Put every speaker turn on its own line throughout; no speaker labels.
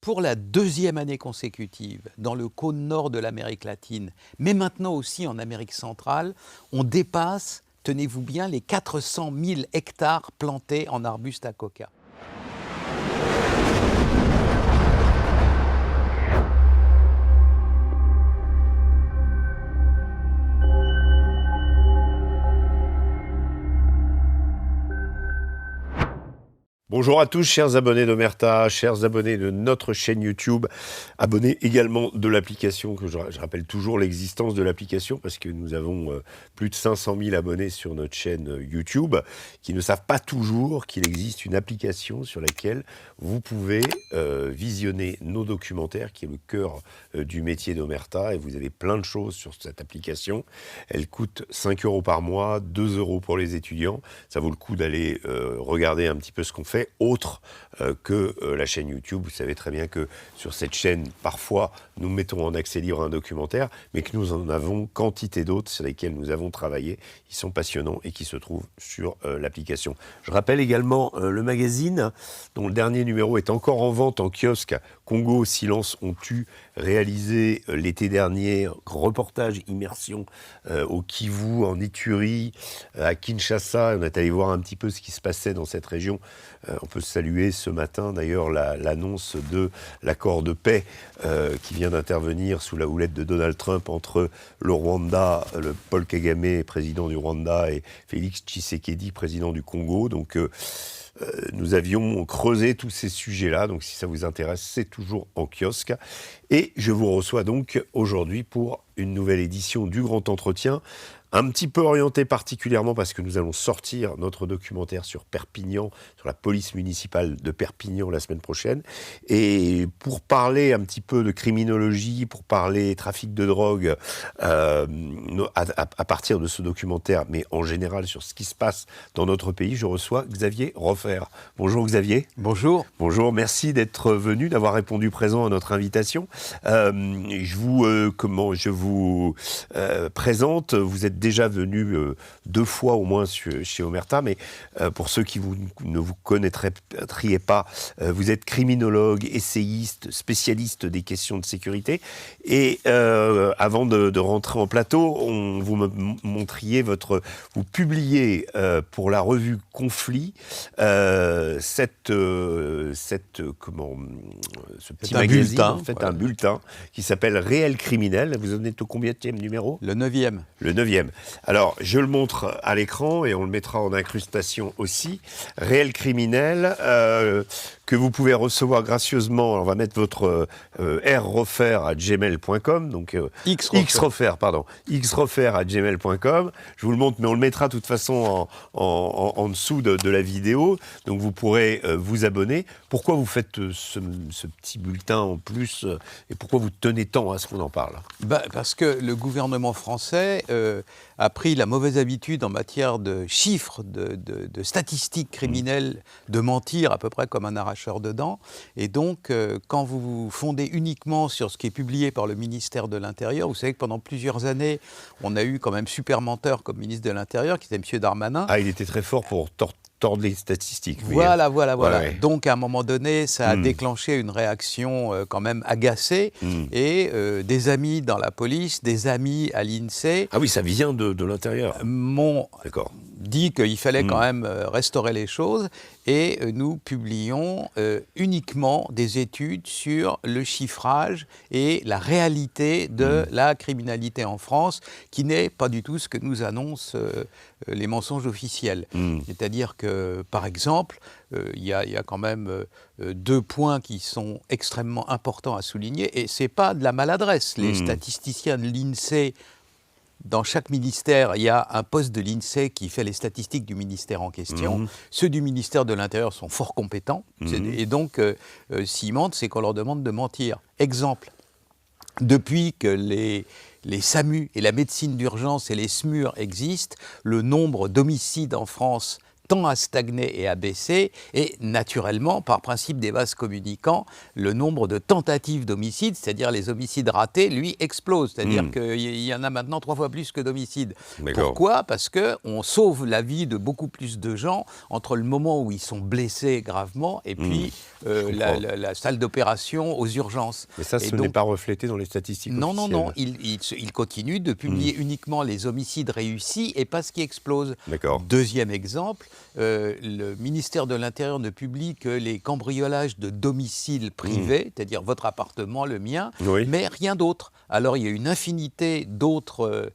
pour la deuxième année consécutive, dans le cône nord de l'Amérique latine, mais maintenant aussi en Amérique centrale, on dépasse, tenez-vous bien, les 400 000 hectares plantés en arbustes à coca.
Bonjour à tous, chers abonnés d'Omerta, chers abonnés de notre chaîne YouTube, abonnés également de l'application, que je rappelle toujours l'existence de l'application, parce que nous avons plus de 500 000 abonnés sur notre chaîne YouTube, qui ne savent pas toujours qu'il existe une application sur laquelle vous pouvez visionner nos documentaires, qui est le cœur du métier d'Omerta, et vous avez plein de choses sur cette application. Elle coûte 5 € par mois, 2 € pour les étudiants. Ça vaut le coup d'aller regarder un petit peu ce qu'on fait, autre que la chaîne YouTube. Vous savez très bien que sur cette chaîne, parfois, nous mettons en accès libre un documentaire, mais que nous en avons quantité d'autres sur lesquels nous avons travaillé. Ils sont passionnants et qui se trouvent sur l'application. Je rappelle également le magazine, dont le dernier numéro est encore en vente en kiosque. Congo, Silence ont tue, réalisé l'été dernier, reportage immersion au Kivu, en Ituri, à Kinshasa. On est allé voir un petit peu ce qui se passait dans cette région. On peut saluer ce matin d'ailleurs l'annonce de l'accord de paix qui vient d'intervenir sous la houlette de Donald Trump entre le Rwanda, le Paul Kagame, président du Rwanda, et Félix Tshisekedi, président du Congo. Donc nous avions creusé tous ces sujets-là, donc si ça vous intéresse, c'est toujours en kiosque. Et je vous reçois donc aujourd'hui pour une nouvelle édition du Grand Entretien, un petit peu orienté particulièrement parce que nous allons sortir notre documentaire sur Perpignan, sur la police municipale de Perpignan la semaine prochaine. Et pour parler un petit peu de criminologie, pour parler trafic de drogue à partir de ce documentaire, mais en général sur ce qui se passe dans notre pays, je reçois Xavier Roffer. Bonjour Xavier.
Bonjour.
Bonjour, merci d'être venu, d'avoir répondu présent à notre invitation. Je vous présente, vous êtes déjà venu 2 fois au moins chez Omerta, mais pour ceux qui ne vous connaîtraient pas, vous êtes criminologue, essayiste, spécialiste des questions de sécurité. Et avant de rentrer en plateau, vous me montriez vous publiez pour la revue Conflit ce petit magazine,
bulletin,
en fait,
voilà.
Un bulletin qui s'appelle Réel criminel. Vous en êtes au combienième numéro ?
Le 9e.
Le 9e. Alors, je le montre à l'écran et on le mettra en incrustation aussi. Réel criminel, que vous pouvez recevoir gracieusement. Alors, on va mettre votre rroffer@gmail.com, donc xroffer@gmail.com. Je vous le montre, mais on le mettra de toute façon en dessous de la vidéo. Donc, vous pourrez vous abonner. Pourquoi vous faites ce petit bulletin en plus et pourquoi vous tenez tant à ce qu'on en parle ?
Parce que le gouvernement français a pris la mauvaise habitude en matière de chiffres, de statistiques criminelles, de mentir à peu près comme un arracheur de dents. Et donc, quand vous vous fondez uniquement sur ce qui est publié par le ministère de l'Intérieur, vous savez que pendant plusieurs années, on a eu quand même super menteur comme ministre de l'Intérieur, qui était M. Darmanin.
Ah, il était très fort pour tordre les statistiques.
Voilà.
Ouais.
Donc, à un moment donné, ça a déclenché une réaction quand même agacée. Et des amis dans la police, des amis à l'INSEE...
Ah oui, ça vient de l'intérieur.
M'ont dit qu'il fallait quand même restaurer les choses. Et nous publions uniquement des études sur le chiffrage et la réalité de la criminalité en France, qui n'est pas du tout ce que nous annoncent les mensonges officiels. C'est-à-dire que, par exemple, il y a quand même 2 points qui sont extrêmement importants à souligner, et ce n'est pas de la maladresse. Les statisticiens de l'INSEE, dans chaque ministère, il y a un poste de l'INSEE qui fait les statistiques du ministère en question. Ceux du ministère de l'Intérieur sont fort compétents. Et donc, s'ils mentent, c'est qu'on leur demande de mentir. Exemple, depuis que les SAMU et la médecine d'urgence et les SMUR existent, le nombre d'homicides en France tend à stagner et à baisser, et naturellement, par principe des vases communicants, le nombre de tentatives d'homicide, c'est-à-dire les homicides ratés, lui, explose. C'est-à-dire qu'il y en a maintenant 3 fois plus que d'homicides. Pourquoi ? Parce qu'on sauve la vie de beaucoup plus de gens entre le moment où ils sont blessés gravement et puis la salle d'opération aux urgences.
Mais ça, n'est pas reflété dans les statistiques officielles.
Non. Il continue de publier uniquement les homicides réussis et pas ce qui explose. Deuxième exemple, le ministère de l'Intérieur ne publie que les cambriolages de domiciles privés, c'est-à-dire votre appartement, le mien, mais rien d'autre. Alors il y a une infinité d'autres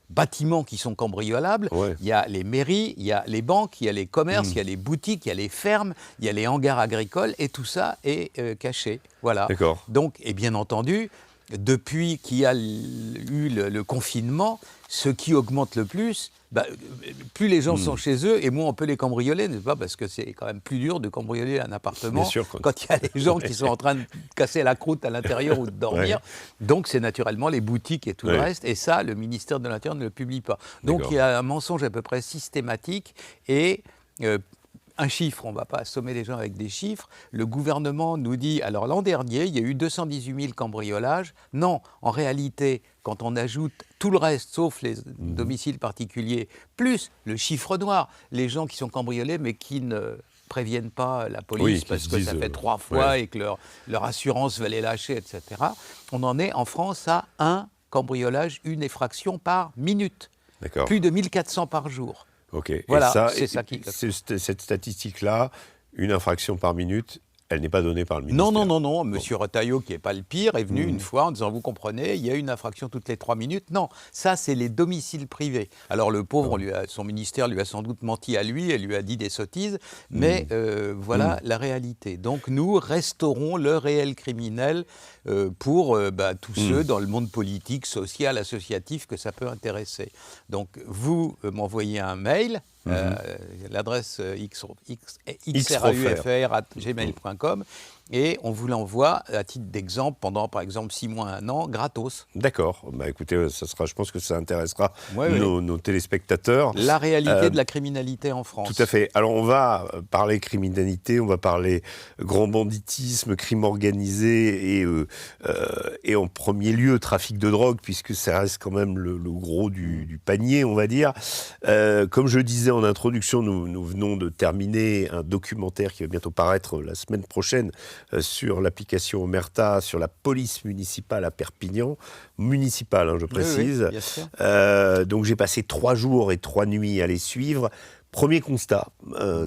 bâtiments qui sont cambriolables. Il y a les mairies, il y a les banques, il y a les commerces, il y a les boutiques, il y a les fermes, il y a les hangars agricoles, et tout ça est caché. Voilà. Donc, et bien entendu, depuis qu'il y a eu le confinement, ce qui augmente le plus, plus les gens sont chez eux et moins on peut les cambrioler, n'est-ce pas ? Parce que c'est quand même plus dur de cambrioler un appartement quand il y a des gens qui sont en train de casser la croûte à l'intérieur ou de dormir. Donc c'est naturellement les boutiques et tout le reste. Et ça, le ministère de l'Intérieur ne le publie pas. Donc il y a un mensonge à peu près systématique et... un chiffre, on ne va pas assommer les gens avec des chiffres. Le gouvernement nous dit, alors l'an dernier, il y a eu 218 000 cambriolages. Non, en réalité, quand on ajoute tout le reste, sauf les domiciles particuliers, plus le chiffre noir, les gens qui sont cambriolés mais qui ne préviennent pas la police parce que ça fait 3 fois et que leur assurance va les lâcher, etc. On en est en France à 1 cambriolage, 1 effraction par minute. Plus de 1400 par jour. Voilà, c'est ça qui...
Cette statistique-là, 1 infraction par minute, elle n'est pas donnée par le ministère.
Non. Monsieur Retailleau, qui n'est pas le pire, est venu une fois en disant, vous comprenez, il y a une infraction toutes les 3 minutes. Non, ça, c'est les domiciles privés. Alors, le pauvre, son ministère lui a sans doute menti à lui, elle lui a dit des sottises, mais voilà la réalité. Donc, nous restaurons le réel criminel pour tous ceux dans le monde politique, social, associatif que ça peut intéresser. Donc, vous m'envoyez un mail. L'adresse xraufr@gmail.com et on vous l'envoie à titre d'exemple pendant par exemple 6 mois, 1 an, gratos.
D'accord, écoutez, ça sera, je pense que ça intéressera nos téléspectateurs.
La réalité de la criminalité en France.
Tout à fait. Alors on va parler criminalité, on va parler grand banditisme, crime organisé et en premier lieu trafic de drogue, puisque ça reste quand même le gros du panier, on va dire. Comme je disais en introduction, nous venons de terminer un documentaire qui va bientôt paraître la semaine prochaine sur l'application Omerta, sur la police municipale à Perpignan. Municipale, je précise.
Bien sûr.
Donc j'ai passé 3 jours et 3 nuits à les suivre. Premier constat,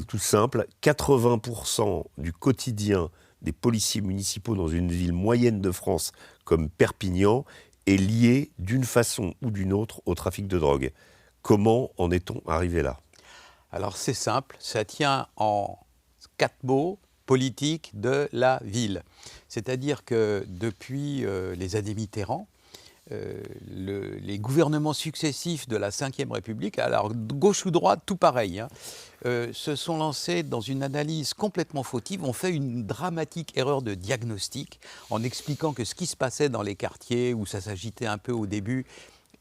tout simple, 80% du quotidien des policiers municipaux dans une ville moyenne de France comme Perpignan est lié d'une façon ou d'une autre au trafic de drogue. Comment en est-on arrivé là ?
Alors c'est simple, ça tient en 4 mots, politique de la ville. C'est-à-dire que depuis les années Mitterrand, les gouvernements successifs de la Ve République, alors gauche ou droite, tout pareil, se sont lancés dans une analyse complètement fautive, ont fait une dramatique erreur de diagnostic en expliquant que ce qui se passait dans les quartiers où ça s'agitait un peu au début,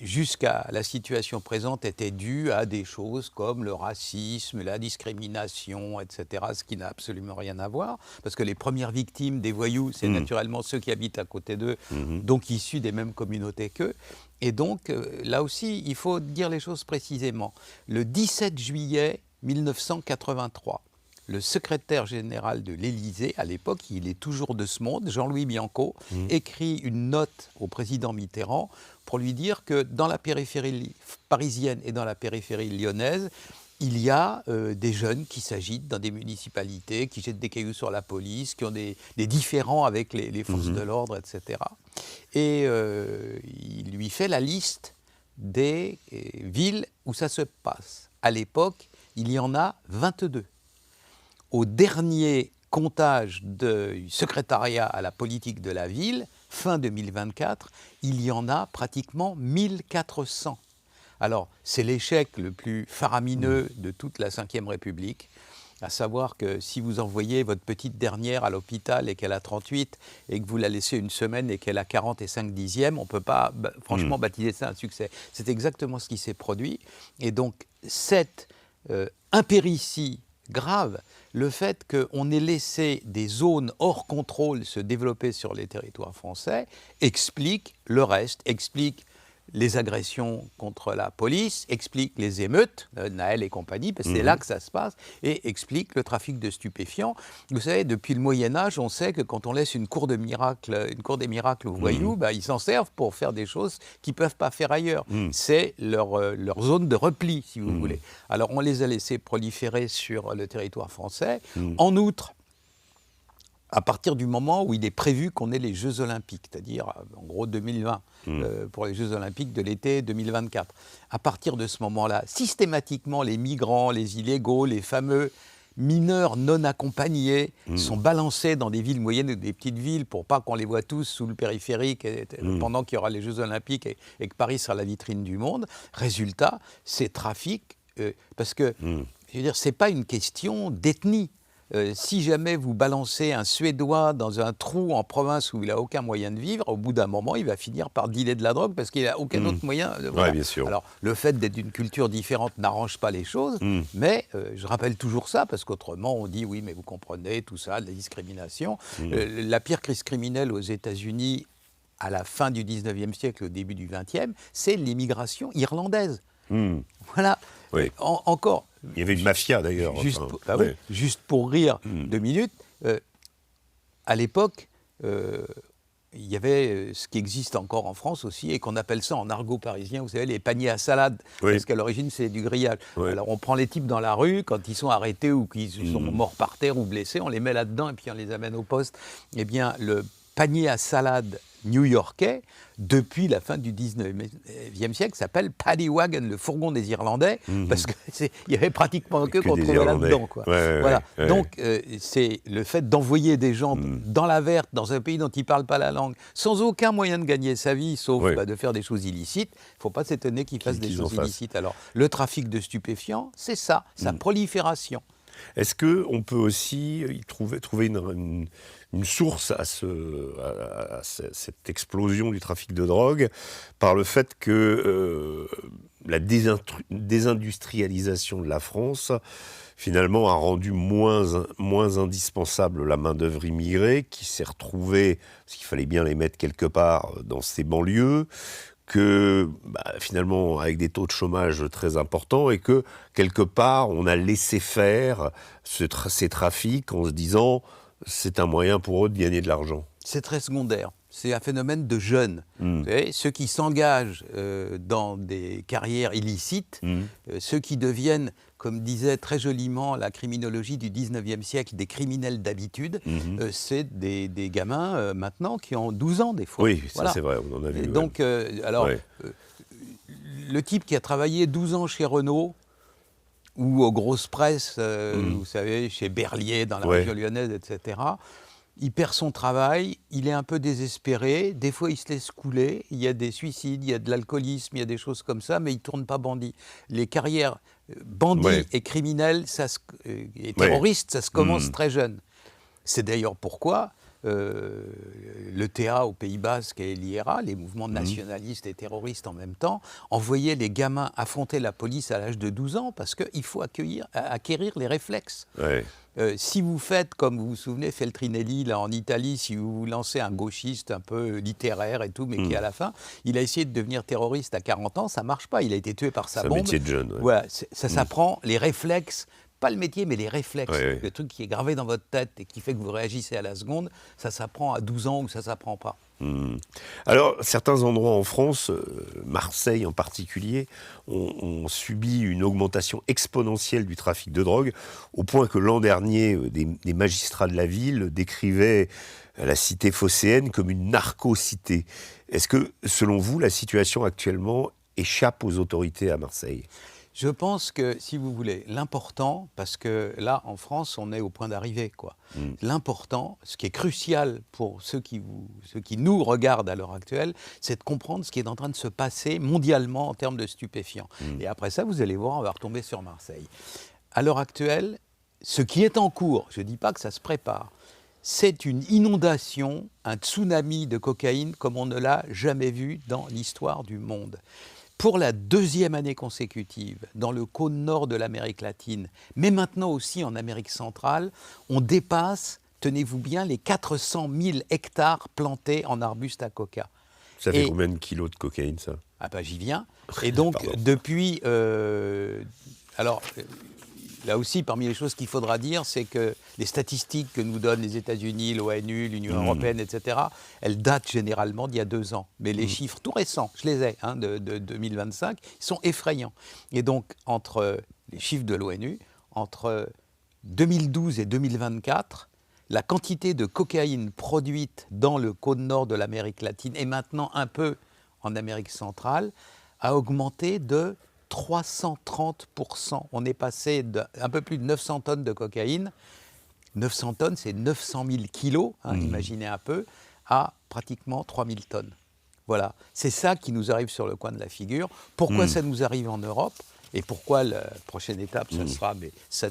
jusqu'à la situation présente, était due à des choses comme le racisme, la discrimination, etc., ce qui n'a absolument rien à voir, parce que les premières victimes des voyous, c'est naturellement ceux qui habitent à côté d'eux, donc issus des mêmes communautés qu'eux. Et donc, là aussi, il faut dire les choses précisément. Le 17 juillet 1983, le secrétaire général de l'Élysée, à l'époque, il est toujours de ce monde, Jean-Louis Bianco, écrit une note au président Mitterrand pour lui dire que dans la périphérie parisienne et dans la périphérie lyonnaise, il y a des jeunes qui s'agitent dans des municipalités, qui jettent des cailloux sur la police, qui ont des différends avec les forces de l'ordre, etc. Et il lui fait la liste des villes où ça se passe. À l'époque, il y en a 22. Au dernier comptage du secrétariat à la politique de la ville, fin 2024, il y en a pratiquement 1400. Alors, c'est l'échec le plus faramineux de toute la Ve République, à savoir que si vous envoyez votre petite dernière à l'hôpital et qu'elle a 38 et que vous la laissez une semaine et qu'elle a 40 et 5 dixièmes, on ne peut pas franchement baptiser ça un succès. C'est exactement ce qui s'est produit. Et donc, cette impéritie grave le fait qu'on ait laissé des zones hors contrôle se développer sur les territoires français, explique le reste, explique les agressions contre la police, explique les émeutes, Naël et compagnie, parce que c'est là que ça se passe, et explique le trafic de stupéfiants. Vous savez, depuis le Moyen-Âge, on sait que quand on laisse une cour des miracles aux voyous, ils s'en servent pour faire des choses qu'ils ne peuvent pas faire ailleurs. C'est leur zone de repli, si vous voulez. Alors, on les a laissés proliférer sur le territoire français. En outre, à partir du moment où il est prévu qu'on ait les Jeux Olympiques, c'est-à-dire en gros 2020, pour les Jeux Olympiques de l'été 2024. À partir de ce moment-là, systématiquement, les migrants, les illégaux, les fameux mineurs non accompagnés sont balancés dans des villes moyennes ou des petites villes pour pas qu'on les voit tous sous le périphérique pendant qu'il y aura les Jeux Olympiques et que Paris sera la vitrine du monde. Résultat, ces trafics, parce que, je veux dire, c'est pas une question d'ethnie. Si jamais vous balancez un Suédois dans un trou en province où il n'a aucun moyen de vivre, au bout d'un moment, il va finir par dealer de la drogue parce qu'il n'a aucun autre moyen. Voilà.
Ouais, bien sûr.
Alors, le fait d'être d'une culture différente n'arrange pas les choses, mais je rappelle toujours ça parce qu'autrement, on dit oui, mais vous comprenez tout ça, la discrimination. La pire crise criminelle aux États-Unis à la fin du 19e siècle, au début du 20e, c'est l'immigration irlandaise. Voilà.
Oui.
Encore.
Il y avait une mafia d'ailleurs.
Juste pour rire 2 minutes, à l'époque, il y avait ce qui existe encore en France aussi et qu'on appelle ça en argot parisien, vous savez, les paniers à salade, parce qu'à l'origine c'est du grillage. Alors on prend les types dans la rue, quand ils sont arrêtés ou qu'ils sont morts par terre ou blessés, on les met là-dedans et puis on les amène au poste. Eh bien, le panier à salade new-yorkais, depuis la fin du 19e siècle, s'appelle Paddy Wagon, le fourgon des Irlandais, parce qu'il n'y avait pratiquement que qu'on trouvait là-dedans. Voilà. Donc, c'est le fait d'envoyer des gens dans la verte, dans un pays dont ils ne parlent pas la langue, sans aucun moyen de gagner sa vie, sauf de faire des choses illicites. Il ne faut pas s'étonner qu'ils fassent des choses illicites. Alors, le trafic de stupéfiants, c'est ça, sa prolifération.
Est-ce qu'on peut aussi trouver une source à cette explosion du trafic de drogue par le fait que la désindustrialisation de la France, finalement, a rendu moins indispensable la main-d'œuvre immigrée qui s'est retrouvée, parce qu'il fallait bien les mettre quelque part dans ces banlieues, que finalement avec des taux de chômage très importants et que quelque part on a laissé faire ces trafics en se disant c'est un moyen pour eux de gagner de l'argent.
C'est très secondaire. C'est un phénomène de jeunes. Vous savez, ceux qui s'engagent dans des carrières illicites, ceux qui deviennent, comme disait très joliment la criminologie du 19e siècle, des criminels d'habitude, c'est des gamins maintenant qui ont 12 ans des fois.
Oui, ça c'est vrai, on en a vu.
Et donc, le type qui a travaillé 12 ans chez Renault, ou aux grosses presses, vous savez, chez Berlier, dans la région lyonnaise, etc., il perd son travail, il est un peu désespéré, des fois il se laisse couler, il y a des suicides, il y a de l'alcoolisme, il y a des choses comme ça, mais il ne tourne pas bandit. Les carrières bandits et criminels et terroristes, ça se commence très jeune. C'est d'ailleurs pourquoi le TA au Pays Basque et l'IRA, les mouvements nationalistes et terroristes en même temps, envoyaient les gamins affronter la police à l'âge de 12 ans parce qu'il faut acquérir les réflexes. Si vous faites, comme vous vous souvenez, Feltrinelli, là, en Italie, si vous lancez un gauchiste un peu littéraire et tout, mais qui à la fin, il a essayé de devenir terroriste à 40 ans, ça ne marche pas, il a été tué par sa bombe.
C'est un métier de jeune.
Voilà, ça s'apprend, les réflexes, pas le métier, mais les réflexes. Le truc qui est gravé dans votre tête et qui fait que vous réagissez à la seconde, ça s'apprend à 12 ans ou ça ne s'apprend pas.
Alors, certains endroits en France, Marseille en particulier, ont subi une augmentation exponentielle du trafic de drogue, au point que l'an dernier, des magistrats de la ville décrivaient la cité phocéenne comme une narco-cité. Est-ce que, selon vous, la situation actuellement échappe aux autorités à Marseille ?
Je pense que, si vous voulez, l'important, parce que là, en France, on est au point d'arrivée, quoi. L'important, ce qui est crucial pour ceux qui nous regardent à l'heure actuelle, c'est de comprendre ce qui est en train de se passer mondialement en termes de stupéfiants. Et après ça, vous allez voir, on va retomber sur Marseille. À l'heure actuelle, ce qui est en cours, je ne dis pas que ça se prépare, c'est une inondation, un tsunami de cocaïne comme on ne l'a jamais vu dans l'histoire du monde. pour la deuxième année consécutive, dans le cône nord de l'Amérique latine, mais maintenant aussi en Amérique centrale, on dépasse, tenez-vous bien, les 400 000 hectares plantés en arbustes à coca.
Ça fait combien de kilos de cocaïne, ça?
Ah ben j'y viens. Et donc, depuis... là aussi, parmi les choses qu'il faudra dire, c'est que les statistiques que nous donnent les États-Unis, l'ONU, l'Union européenne, etc., elles datent généralement d'il y a 2 ans. Mais les chiffres tout récents, je les ai, de 2025, ils sont effrayants. Et donc, entre les chiffres de l'ONU, entre 2012 et 2024, la quantité de cocaïne produite dans le cône nord de l'Amérique latine, et maintenant un peu en Amérique centrale, a augmenté de 330%. On est passé d'un peu plus de 900 tonnes de cocaïne, 900 tonnes, c'est 900 000 kilos, imaginez un peu, à pratiquement 3000 tonnes. Voilà, c'est ça qui nous arrive sur le coin de la figure. Pourquoi ça nous arrive en Europe? Et pourquoi la prochaine étape, ça sera, mais ça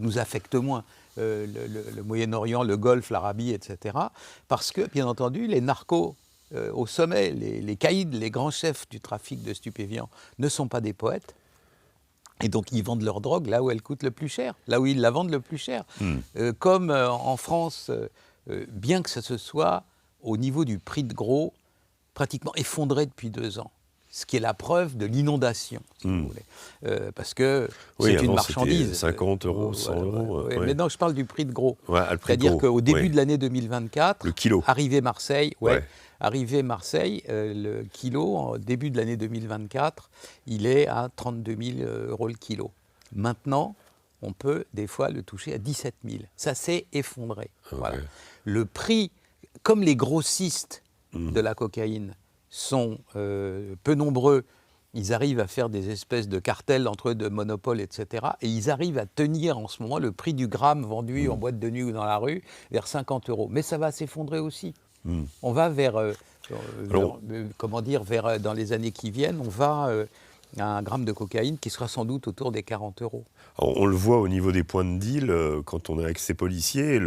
nous affecte moins, le Moyen-Orient, le Golfe, l'Arabie, etc. Parce que, bien entendu, les narcos au sommet, les caïds, les grands chefs du trafic de stupéfiants, ne sont pas des poètes. Et donc, ils vendent leur drogue là où elle coûte le plus cher, là où ils la vendent le plus cher. Comme en France, bien que ça se soit au niveau du prix de gros, pratiquement effondré depuis 2 ans. Ce qui est la preuve de l'inondation, si vous voulez. Parce que c'est une marchandise.
50 euros, 100 euros.
Ouais. Mais non, je parle du prix de gros.
Ouais,
c'est-à-dire qu'au début de l'année 2024,
le kilo.
Arrivé Marseille, le kilo, en début de l'année 2024, il est à 32 000 euros le kilo. Maintenant, on peut des fois le toucher à 17 000. Ça s'est effondré. Voilà. Le prix, comme les grossistes de la cocaïne sont peu nombreux, ils arrivent à faire des espèces de cartels entre eux, de monopoles, etc. Et ils arrivent à tenir en ce moment le prix du gramme vendu en boîte de nuit ou dans la rue vers 50 euros. Mais ça va s'effondrer aussi. On va dans les années qui viennent, on va à un gramme de cocaïne qui sera sans doute autour des 40 euros.
On le voit au niveau des points de deal, quand on est avec ces policiers,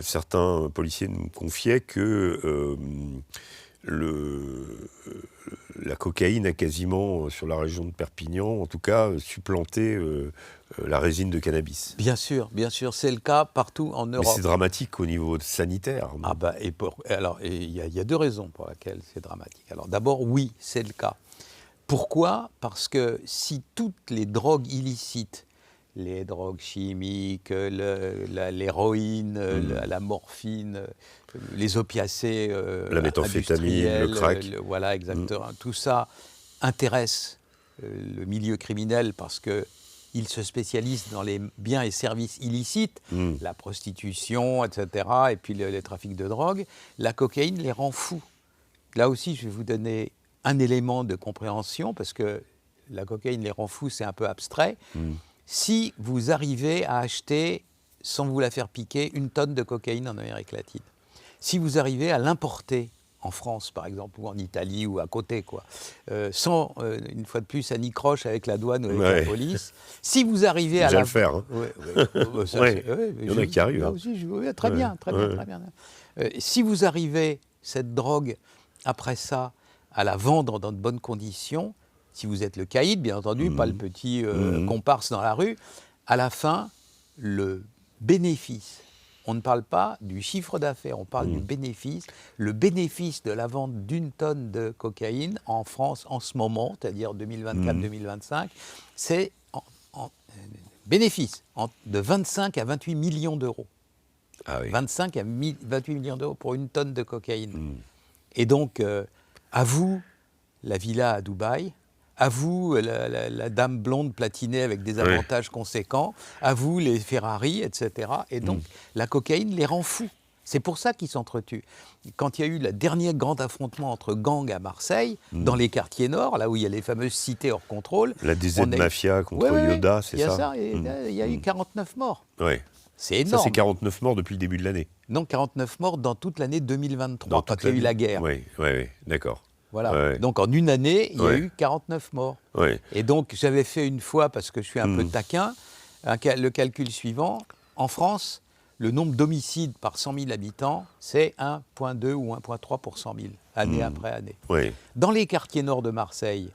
certains policiers nous confiaient que la cocaïne a quasiment, sur la région de Perpignan, en tout cas, supplanté la résine de cannabis.
Bien sûr, c'est le cas partout en Europe.
Mais c'est dramatique au niveau sanitaire.
Il y a 2 raisons pour lesquelles c'est dramatique. Alors d'abord, oui, c'est le cas. Pourquoi? Parce que si toutes les drogues illicites, les drogues chimiques, l'héroïne, la morphine, les opiacés,
la méthamphétamine, le crack.
Voilà, exactement. Tout ça intéresse le milieu criminel parce qu'il se spécialise dans les biens et services illicites, la prostitution, etc., et puis les trafics de drogue. La cocaïne les rend fous. Là aussi, je vais vous donner un élément de compréhension, parce que la cocaïne les rend fous, c'est un peu abstrait. Si vous arrivez à acheter, sans vous la faire piquer, 1 tonne de cocaïne en Amérique latine, si vous arrivez à l'importer en France, par exemple, ou en Italie, ou à côté, sans, une fois de plus, anicroche avec la douane ou avec la police, si vous arrivez à
le faire. Hein.
Il
y en a qui arrivent.
Très bien. Si vous arrivez, cette drogue, après ça, à la vendre dans de bonnes conditions, si vous êtes le caïd, bien entendu, pas le petit comparse dans la rue, à la fin, le bénéfice, on ne parle pas du chiffre d'affaires, on parle du bénéfice. Le bénéfice de la vente d'1 tonne de cocaïne en France en ce moment, c'est-à-dire 2024-2025, c'est bénéfice de 25 à 28 millions d'euros.
Ah oui.
25 à 28 millions d'euros pour 1 tonne de cocaïne. Et donc, à vous, la villa à Dubaï, à vous, la dame blonde platinée avec des avantages conséquents, à vous, les Ferrari, etc. Et donc, la cocaïne les rend fous. C'est pour ça qu'ils s'entretuent. Quand il y a eu le dernier grand affrontement entre gangs à Marseille, dans les quartiers nord, là où il y a les fameuses cités hors contrôle...
La DZ Mafia contre Yoda, c'est ça?
Il y a eu 49 morts.
Oui.
C'est énorme.
Ça, c'est 49 morts depuis le début de l'année.
Non, 49 morts dans toute l'année 2023, quand il y a eu la guerre.
Oui, d'accord.
Voilà.
Ouais.
Donc en une année, il y a eu 49 morts.
Ouais.
Et donc j'avais fait une fois, parce que je suis un peu taquin, le calcul suivant. En France, le nombre d'homicides par 100 000 habitants, c'est 1,2 ou 1,3 pour 100 000, année après année.
Ouais.
Dans les quartiers nord de Marseille,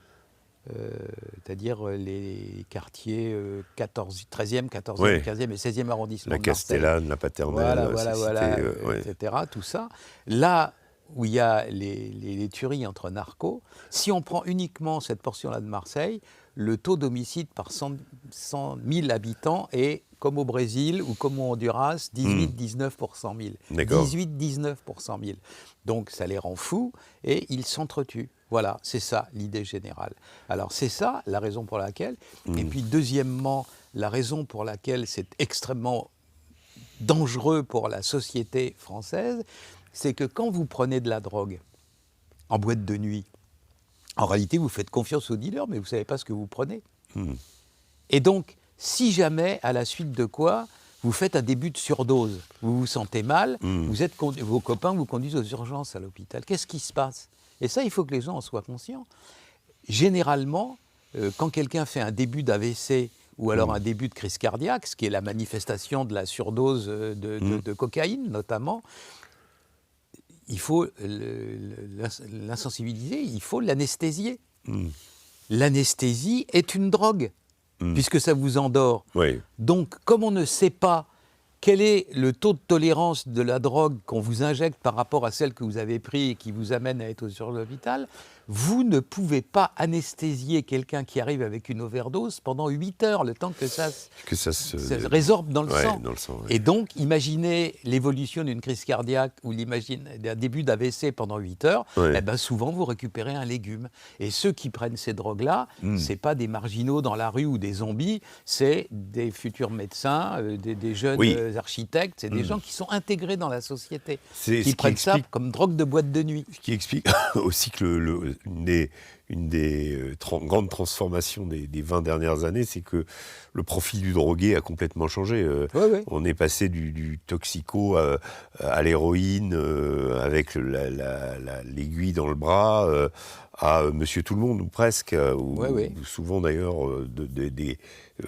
c'est-à-dire les quartiers 13e, 14e,
Ouais.
15e et 16e arrondissement
La
de Marseille.
Castellane, la Paternelle,
Voilà,
ouais.
etc. Tout ça. Là où il y a les tueries entre narcos, si on prend uniquement cette portion-là de Marseille, le taux d'homicide par 100 000 habitants est, comme au Brésil ou comme au Honduras, 18-19 pour 100 000.
D'accord.
18-19 pour 100 000. Donc ça les rend fous et ils s'entretuent. Voilà, c'est ça l'idée générale. Alors c'est ça la raison pour laquelle. Et puis deuxièmement, la raison pour laquelle c'est extrêmement dangereux pour la société française, c'est que quand vous prenez de la drogue en boîte de nuit, en réalité vous faites confiance aux dealers, mais vous ne savez pas ce que vous prenez. Et donc, si jamais, à la suite de quoi, vous faites un début de surdose, vous vous sentez mal, vos copains vous conduisent aux urgences à l'hôpital, qu'est-ce qui se passe ? Et ça, il faut que les gens en soient conscients. Généralement, quand quelqu'un fait un début d'AVC ou alors un début de crise cardiaque, ce qui est la manifestation de la surdose de cocaïne notamment, il faut l'insensibiliser, il faut l'anesthésier. L'anesthésie est une drogue, puisque ça vous endort.
Oui.
Donc, comme on ne sait pas quel est le taux de tolérance de la drogue qu'on vous injecte par rapport à celle que vous avez prise et qui vous amène à être sur l'hôpital, vous ne pouvez pas anesthésier quelqu'un qui arrive avec une overdose pendant 8 heures, le temps que ça se résorbe dans le sang.
Dans le sang, ouais.
Et donc, imaginez l'évolution d'une crise cardiaque ou d'un début d'AVC pendant 8 heures, eh ben souvent vous récupérez un légume. Et ceux qui prennent ces drogues-là, ce n'est pas des marginaux dans la rue ou des zombies, c'est des futurs médecins, des jeunes architectes, c'est des gens qui sont intégrés dans la société, qui prennent ça comme drogue de boîte de nuit.
Ce qui explique aussi que une des grandes transformations des 20 dernières années, c'est que le profil du drogué a complètement changé. On est passé du toxico à l'héroïne avec l'aiguille dans le bras à Monsieur Tout-le-Monde, ou presque, ou souvent d'ailleurs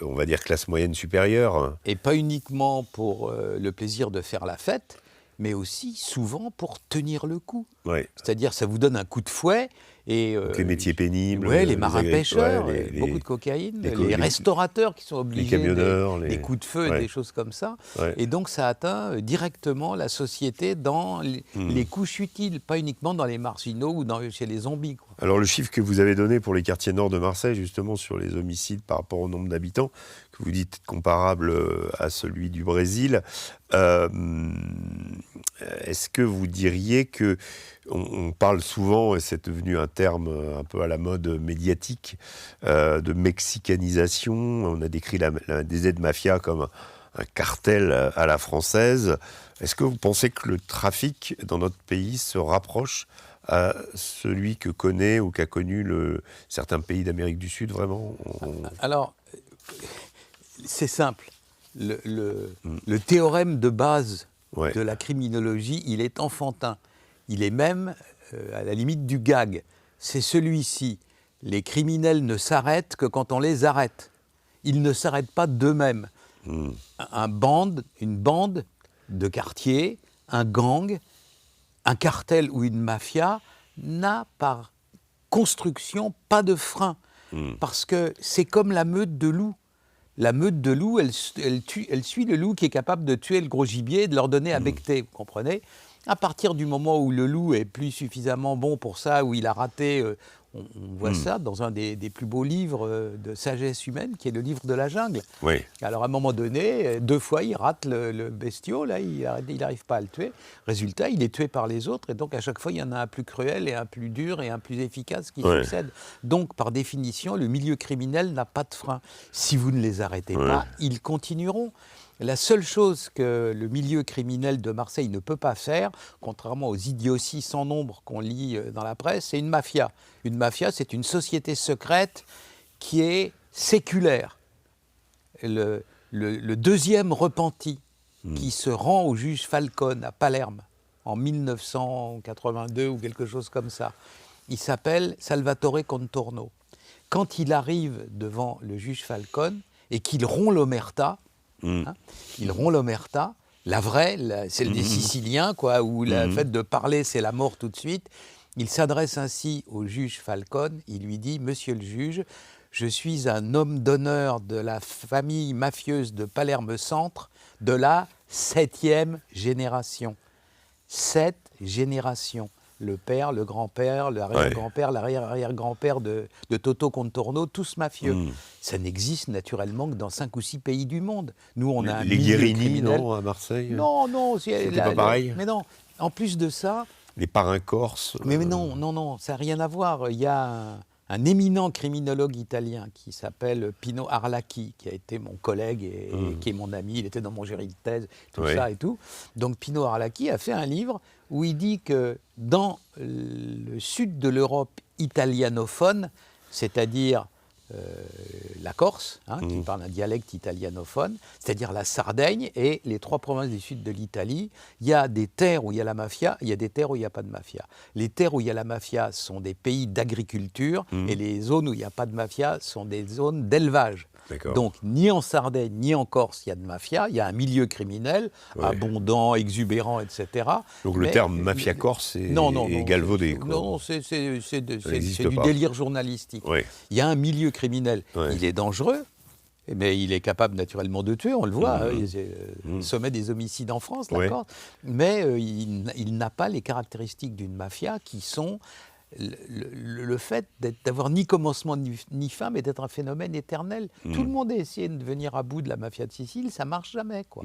on va dire classe moyenne supérieure.
Et pas uniquement pour le plaisir de faire la fête, mais aussi souvent pour tenir le coup. C'est-à-dire, ça vous donne un coup de fouet. Et,
les métiers pénibles.
Les marins-pêcheurs, beaucoup de cocaïne, les restaurateurs qui sont obligés,
les camionneurs,
des coups de feu, et des choses comme ça. Et donc, ça atteint directement la société dans les couches utiles, pas uniquement dans les marginaux ou chez les zombies, quoi.
Alors, le chiffre que vous avez donné pour les quartiers nord de Marseille, justement, sur les homicides par rapport au nombre d'habitants, que vous dites comparable à celui du Brésil, est-ce que vous diriez que on parle souvent, et c'est devenu un terme un peu à la mode médiatique, de mexicanisation. On a décrit des aides-mafias comme un cartel à la française. Est-ce que vous pensez que le trafic dans notre pays se rapproche à celui que connaît ou qu'a connu certains pays d'Amérique du Sud, vraiment
Alors, c'est simple. Le théorème de base de la criminologie, il est enfantin. Il est même à la limite du gag. C'est celui-ci. Les criminels ne s'arrêtent que quand on les arrête. Ils ne s'arrêtent pas d'eux-mêmes. Une bande de quartier, un gang, un cartel ou une mafia n'a par construction pas de frein. Parce que c'est comme la meute de loups. La meute de loups, elle suit le loup qui est capable de tuer le gros gibier et de leur donner à becqueter, vous comprenez ? À partir du moment où le loup est plus suffisamment bon pour ça, où il a raté, on voit ça dans un des plus beaux livres de sagesse humaine, qui est le livre de la jungle. Alors à un moment donné, 2 fois, il rate le bestiau, là, il n'arrive pas à le tuer. Résultat, il est tué par les autres, et donc à chaque fois, il y en a un plus cruel et un plus dur et un plus efficace qui succède. Donc, par définition, le milieu criminel n'a pas de frein. Si vous ne les arrêtez pas, ils continueront. La seule chose que le milieu criminel de Marseille ne peut pas faire, contrairement aux idioties sans nombre qu'on lit dans la presse, c'est une mafia. Une mafia, c'est une société secrète qui est séculaire. Le deuxième repenti qui se rend au juge Falcone à Palerme en 1982 ou quelque chose comme ça, il s'appelle Salvatore Contorno. Quand il arrive devant le juge Falcone et qu'il rompt l'omerta, il rompt l'omerta, la vraie, celle des Siciliens, quoi, où le fait de parler, c'est la mort tout de suite. Il s'adresse ainsi au juge Falcone, il lui dit « Monsieur le juge, je suis un homme d'honneur de la famille mafieuse de Palerme Centre de la 7e génération. 7 générations. Le père, le grand-père, l'arrière-grand-père, l'arrière-arrière-grand-père de Toto Contorno, tous mafieux. Ça n'existe naturellement que dans 5 ou 6 pays du monde. Nous, on a un
les
milieu
Guérini,
criminel.
non, à Marseille?
Non,
C'était pas pareil?
mais non. En plus de ça...
Les parrains corses?
Mais non, ça n'a rien à voir. Il y a un éminent criminologue italien qui s'appelle Pino Arlacchi, qui a été mon collègue et qui est mon ami. Il était dans mon jury de thèse, tout ça et tout. Donc Pino Arlacchi a fait un livre où il dit que dans le sud de l'Europe italianophone, c'est-à-dire la Corse, qui parle un dialecte italianophone, c'est-à-dire la Sardaigne et les 3 provinces du sud de l'Italie, il y a des terres où il y a la mafia, il y a des terres où il n'y a pas de mafia. Les terres où il y a la mafia sont des pays d'agriculture et les zones où il n'y a pas de mafia sont des zones d'élevage. Donc, ni en Sardaigne, ni en Corse, il y a de mafia. Il y a un milieu criminel abondant, exubérant, etc.
Donc, le terme mafia corse est galvaudé.
Non, c'est du délire journalistique. Il y a un milieu criminel. Il est dangereux, mais il est capable naturellement de tuer, on le voit. Sommet des homicides en France, d'accord. Mais il n'a pas les caractéristiques d'une mafia qui sont... Le fait d'avoir ni commencement ni fin, mais d'être un phénomène éternel. Tout le monde a essayé de venir à bout de la mafia de Sicile, ça ne marche jamais, quoi.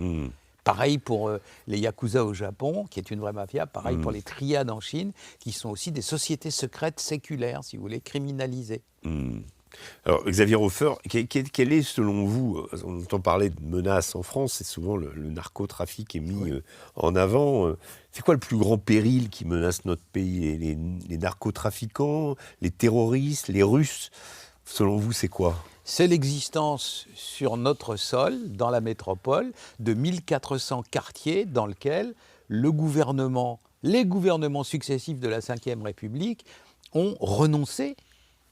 Pareil pour les Yakuza au Japon, qui est une vraie mafia. Pareil pour les triades en Chine, qui sont aussi des sociétés secrètes séculaires, si vous voulez, criminalisées.
Alors, Xavier Hofer, quel est, selon vous, on entend parler de menaces en France, et souvent le narcotrafic est mis en avant. C'est quoi le plus grand péril qui menace notre pays? Les narcotrafiquants, les terroristes, les Russes? Selon vous, c'est quoi?
C'est l'existence sur notre sol, dans la métropole, de 1400 quartiers dans lesquels les gouvernements successifs de la Ve République ont renoncé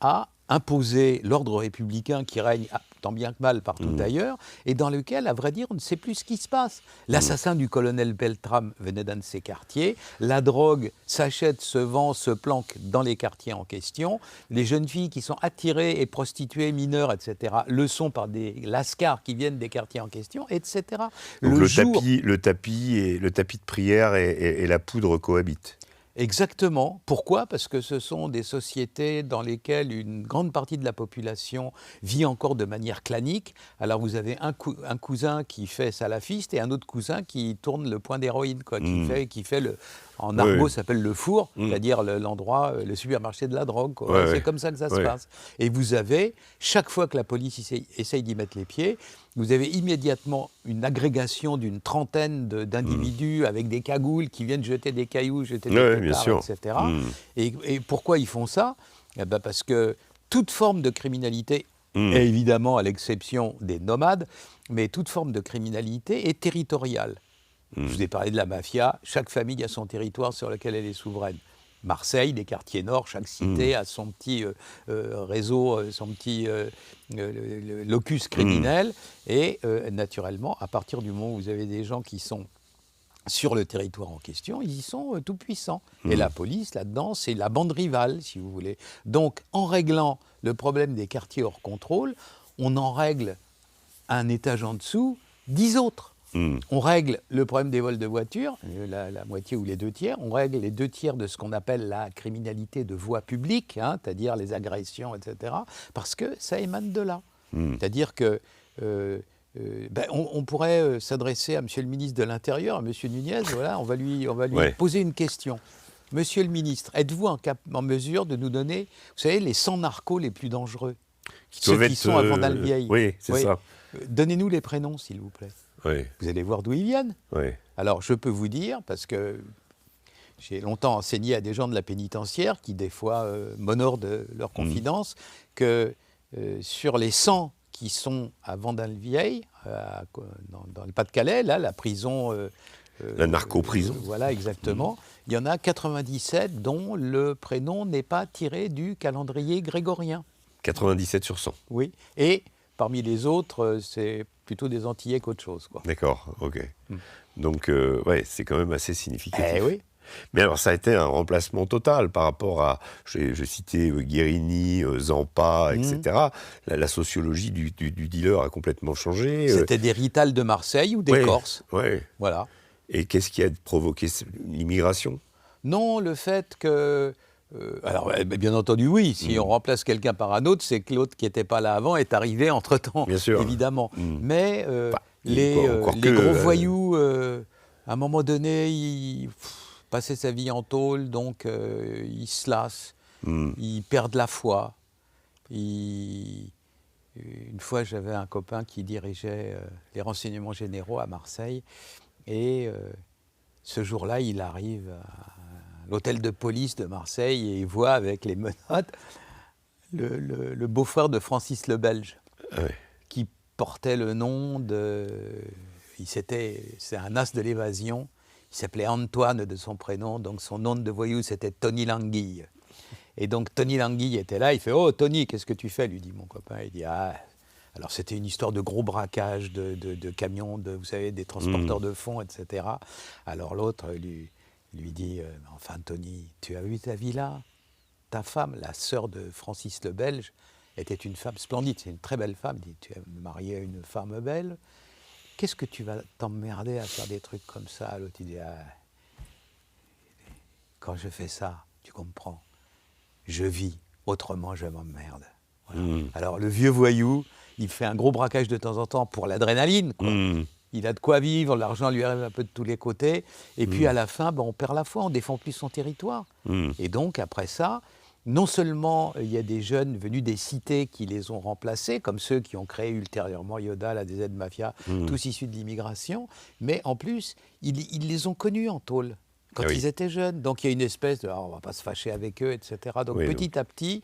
à imposer l'ordre républicain qui règne tant bien que mal partout ailleurs, et dans lequel, à vrai dire, on ne sait plus ce qui se passe. L'assassin du colonel Beltrame venait d'un de ces quartiers, la drogue s'achète, se vend, se planque dans les quartiers en question, les jeunes filles qui sont attirées et prostituées mineures, etc., le sont par des lascars qui viennent des quartiers en question, etc.
Donc le tapis de prière et la poudre cohabitent.
Exactement. Pourquoi ? Parce que ce sont des sociétés dans lesquelles une grande partie de la population vit encore de manière clanique. Alors vous avez un cousin qui fait salafiste et un autre cousin qui tourne le point d'héroïne, quoi, qui fait le, en argot, ça s'appelle le four, c'est-à-dire l'endroit, le supermarché de la drogue, quoi. C'est comme ça que ça se passe. Et vous avez, chaque fois que la police essaye d'y mettre les pieds, vous avez immédiatement une agrégation d'une trentaine d'individus avec des cagoules qui viennent jeter des cailloux, jeter des pétards, etc. Et pourquoi ils font ça ? Eh ben parce que toute forme de criminalité, et évidemment à l'exception des nomades, mais toute forme de criminalité est territoriale. Je vous ai parlé de la mafia, chaque famille a son territoire sur lequel elle est souveraine. Marseille, des quartiers nord, chaque cité a son petit réseau, son petit locus criminel. Et naturellement, à partir du moment où vous avez des gens qui sont sur le territoire en question, ils y sont tout puissants. Et la police, là-dedans, c'est la bande rivale, si vous voulez. Donc, en réglant le problème des quartiers hors contrôle, on en règle un étage en dessous 10 autres. On règle le problème des vols de voitures, la moitié ou les 2 tiers. On règle les 2 tiers de ce qu'on appelle la criminalité de voie publique, c'est-à-dire les agressions, etc. Parce que ça émane de là. C'est-à-dire que on pourrait s'adresser à Monsieur le ministre de l'Intérieur, à Monsieur Nunez. Voilà, on va lui poser une question. Monsieur le ministre, êtes-vous en mesure de nous donner, vous savez, les 100 narcos les plus dangereux, ceux qui sont à Vendal-Vieille?
Oui, c'est ça.
Donnez-nous les prénoms, s'il vous plaît. Vous allez voir d'où ils viennent. Alors, je peux vous dire, parce que j'ai longtemps enseigné à des gens de la pénitentiaire qui, des fois, m'honorent de leur confidence, que sur les 100 qui sont à Vendal-Vieille, dans le Pas-de-Calais, là, la prison...
la narco-prison.
Voilà, exactement. Il y en a 97 dont le prénom n'est pas tiré du calendrier grégorien.
97 sur 100.
Oui, et parmi les autres, c'est plutôt des Antillais qu'autre chose, quoi.
D'accord, ok. Donc, c'est quand même assez significatif.
Oui.
Mais alors, ça a été un remplacement total par rapport à, je citais Guérini, Zampa, etc. La sociologie du dealer a complètement changé.
C'était des Rital de Marseille ou des Corses.
Ouais.
Voilà.
Et qu'est-ce qui a provoqué l'immigration?
Non, le fait que... alors, bien entendu, oui. Si on remplace quelqu'un par un autre, c'est que l'autre qui n'était pas là avant est arrivé entre-temps,
Bien sûr.
évidemment. Mais les
encore
gros voyous, à un moment donné, ils passaient sa vie en tôle, donc ils se lassent, ils perdent la foi. Une fois, j'avais un copain qui dirigeait les renseignements généraux à Marseille, et ce jour-là, il arrive à l'hôtel de police de Marseille et il voit avec les menottes le beau-frère de Francis le Belge, qui portait le nom de... C'est un as de l'évasion. Il s'appelait Antoine de son prénom, donc son nom de voyou, c'était Tony Languille. Et donc Tony Languille était là, il fait « Oh Tony, qu'est-ce que tu fais ?» lui dit mon copain. Il dit « Ah !» Alors c'était une histoire de gros braquage, de camions, vous savez, des transporteurs de fonds, etc. Alors l'autre lui dit « Enfin Tony, tu as vu ta villa ? Ta femme, la sœur de Francis le Belge, était une femme splendide, c'est une très belle femme. Il dit, tu es marié à une femme belle, qu'est-ce que tu vas t'emmerder à faire des trucs comme ça ?» L'autre il dit quand je fais ça, tu comprends, je vis, autrement je m'emmerde. Voilà. Alors le vieux voyou, il fait un gros braquage de temps en temps pour l'adrénaline, quoi. Il a de quoi vivre, l'argent lui arrive un peu de tous les côtés, et puis à la fin, on perd la foi, on ne défend plus son territoire. Et donc après ça, non seulement il y a des jeunes venus des cités qui les ont remplacés, comme ceux qui ont créé ultérieurement Yoda, la DZ Mafia, tous issus de l'immigration, mais en plus, ils les ont connus en tôle, quand ils étaient jeunes. Donc il y a une espèce de on ne va pas se fâcher avec eux, etc. Donc petit à petit,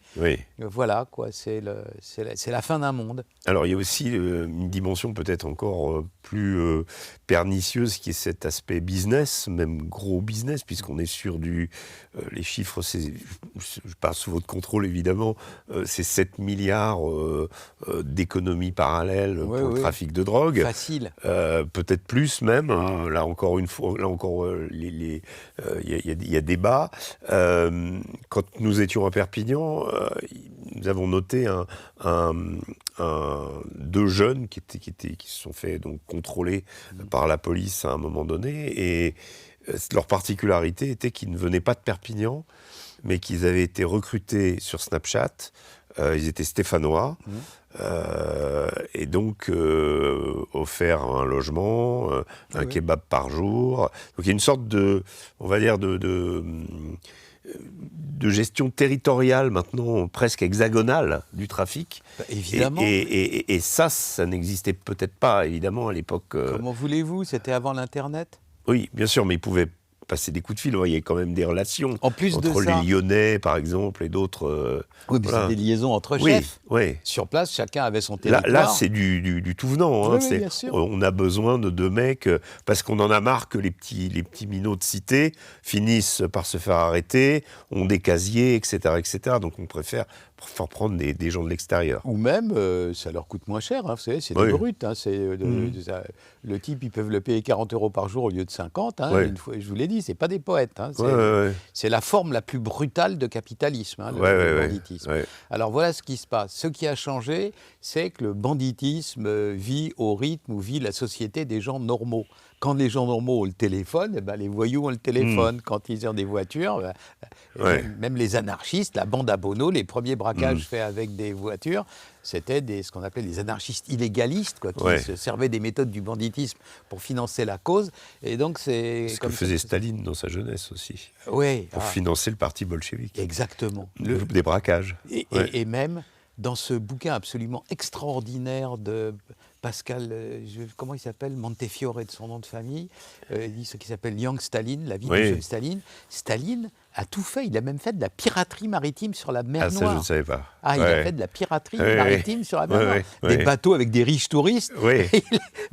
voilà, quoi, c'est la fin d'un monde.
Alors il y a aussi une dimension peut-être encore plus pernicieuse qui est cet aspect business, même gros business, puisqu'on est sur les chiffres, je parle sous votre contrôle évidemment, c'est 7 milliards d'économies parallèles pour le trafic de drogue.
Facile.
Peut-être plus même, hein. Là encore une fois, il y a débat. Quand nous étions à Perpignan, nous avons noté deux jeunes qui se sont fait donc contrôler par la police à un moment donné, et leur particularité était qu'ils ne venaient pas de Perpignan, mais qu'ils avaient été recrutés sur Snapchat. Ils étaient stéphanois, et donc offert un logement, un kebab par jour. Donc il y a une sorte de, on va dire, de gestion territoriale maintenant presque hexagonale du trafic.
Évidemment.
Et ça n'existait peut-être pas évidemment à l'époque.
Comment voulez-vous ? C'était avant l'Internet ?
Oui, bien sûr, mais ils pouvaient passer des coups de fil. Il y a quand même des relations
en plus
entre
de ça,
les Lyonnais, par exemple, et d'autres.
Oui, mais c'est des liaisons entre chefs.
Oui.
Sur place, chacun avait son territoire.
Là c'est du tout venant. Hein.
Oui, bien sûr.
On a besoin de deux mecs, parce qu'on en a marre que les petits minots de cité finissent par se faire arrêter, ont des casiers, etc. Donc on préfère prendre des gens de l'extérieur.
Ou même, ça leur coûte moins cher, hein, vous savez, c'est des brutes. Hein, le type, ils peuvent le payer 40 € par jour au lieu de 50. Hein, une fois, je vous l'ai dit, c'est pas des poètes. Hein, c'est la forme la plus brutale de capitalisme, hein, le banditisme. Alors voilà ce qui se passe. Ce qui a changé, c'est que le banditisme vit au rythme où vit la société des gens normaux. Quand les gens normaux ont le téléphone, les voyous ont le téléphone. Quand ils ont des voitures, même les anarchistes, la bande à Bono, les premiers braquages faits avec des voitures, c'était ce qu'on appelait des anarchistes illégalistes, quoi, qui se servaient des méthodes du banditisme pour financer la cause. Et donc c'est
ce que faisait Staline dans sa jeunesse aussi. Pour financer le parti bolchevique.
Exactement.
Des braquages.
Et même dans ce bouquin absolument extraordinaire de Pascal, comment il s'appelle, Montefiore de son nom de famille, il dit ce qui s'appelle Young Staline, la vie du jeune Staline. Staline a tout fait, il a même fait de la piraterie maritime sur la mer Noire.
Ça, je ne savais pas.
Il a fait de la piraterie maritime sur la mer Noire. Des bateaux avec des riches touristes.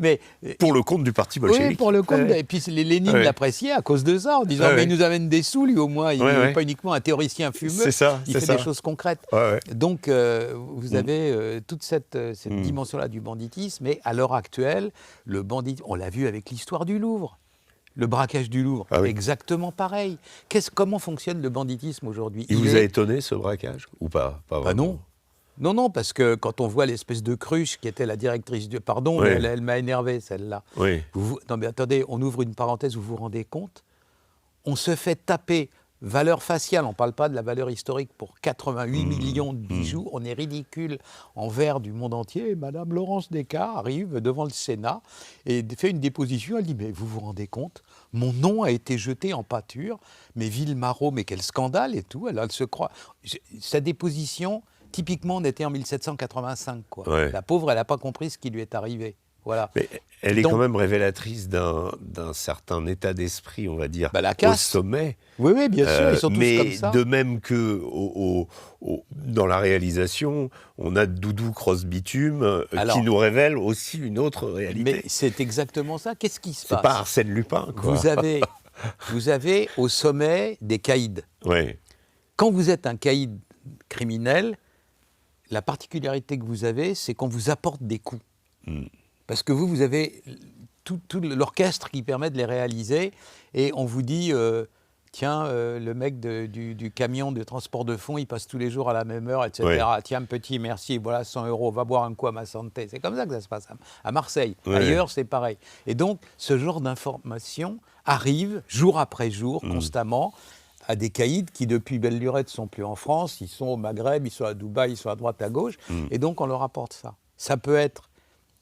Mais pour le compte du parti bolchevique.
Oui, pour le compte. Et puis les Lénine l'appréciaient à cause de ça, en disant mais il nous amène des sous, lui, au moins. Il n'est pas uniquement un théoricien fumeux. Il fait des choses concrètes. Donc, vous avez toute cette dimension-là du banditisme. Mais à l'heure actuelle, le banditisme, on l'a vu avec l'histoire du Louvre. Le braquage du Louvre,
Ah oui.
exactement pareil. Comment fonctionne le banditisme aujourd'hui?
Il vous a étonné ce braquage ou pas? Pas
Bah
vraiment.
non. Non, parce que quand on voit l'espèce de cruche qui était la directrice du... Pardon,
Oui.
mais elle m'a énervé, celle-là.
Oui.
Non mais attendez, on ouvre une parenthèse, vous vous rendez compte? On se fait taper valeur faciale, on ne parle pas de la valeur historique, pour 88 millions de bijoux. On est ridicule envers du monde entier. Et Madame Laurence Descartes arrive devant le Sénat et fait une déposition. Elle dit, mais vous vous rendez compte? Mon nom a été jeté en pâture. Mais Villemaraud, mais quel scandale et tout. Elle se croit... Sa déposition, typiquement, on était en 1785. Quoi.
Ouais.
La pauvre, elle n'a pas compris ce qui lui est arrivé. Voilà.
Mais elle est
Donc,
quand même révélatrice d'un certain état d'esprit, on va dire,
la
au
caste.
sommet.
Oui, bien sûr, ils sont tous
mais
comme ça.
de même que dans la réalisation, on a Doudou Cross-Bitume qui nous révèle aussi une autre réalité.
Mais c'est exactement ça. Qu'est-ce qui se passe?
C'est pas Arsène Lupin, quoi.
Vous avez au sommet des caïds.
Ouais.
Quand vous êtes un caïd criminel, la particularité que vous avez, c'est qu'on vous apporte des coups. Parce que vous avez tout l'orchestre qui permet de les réaliser, et on vous dit, tiens, le mec du camion de transport de fonds, il passe tous les jours à la même heure, etc. Ouais. Tiens, petit, merci, voilà 100 €, va boire un coup à ma santé. C'est comme ça que ça se passe à Marseille. Ouais. Ailleurs, c'est pareil. Et donc, ce genre d'information arrive jour après jour, constamment, à des caïds qui, depuis belle lurette, ne sont plus en France, ils sont au Maghreb, ils sont à Dubaï, ils sont à droite, à gauche, et donc on leur apporte ça. Ça peut être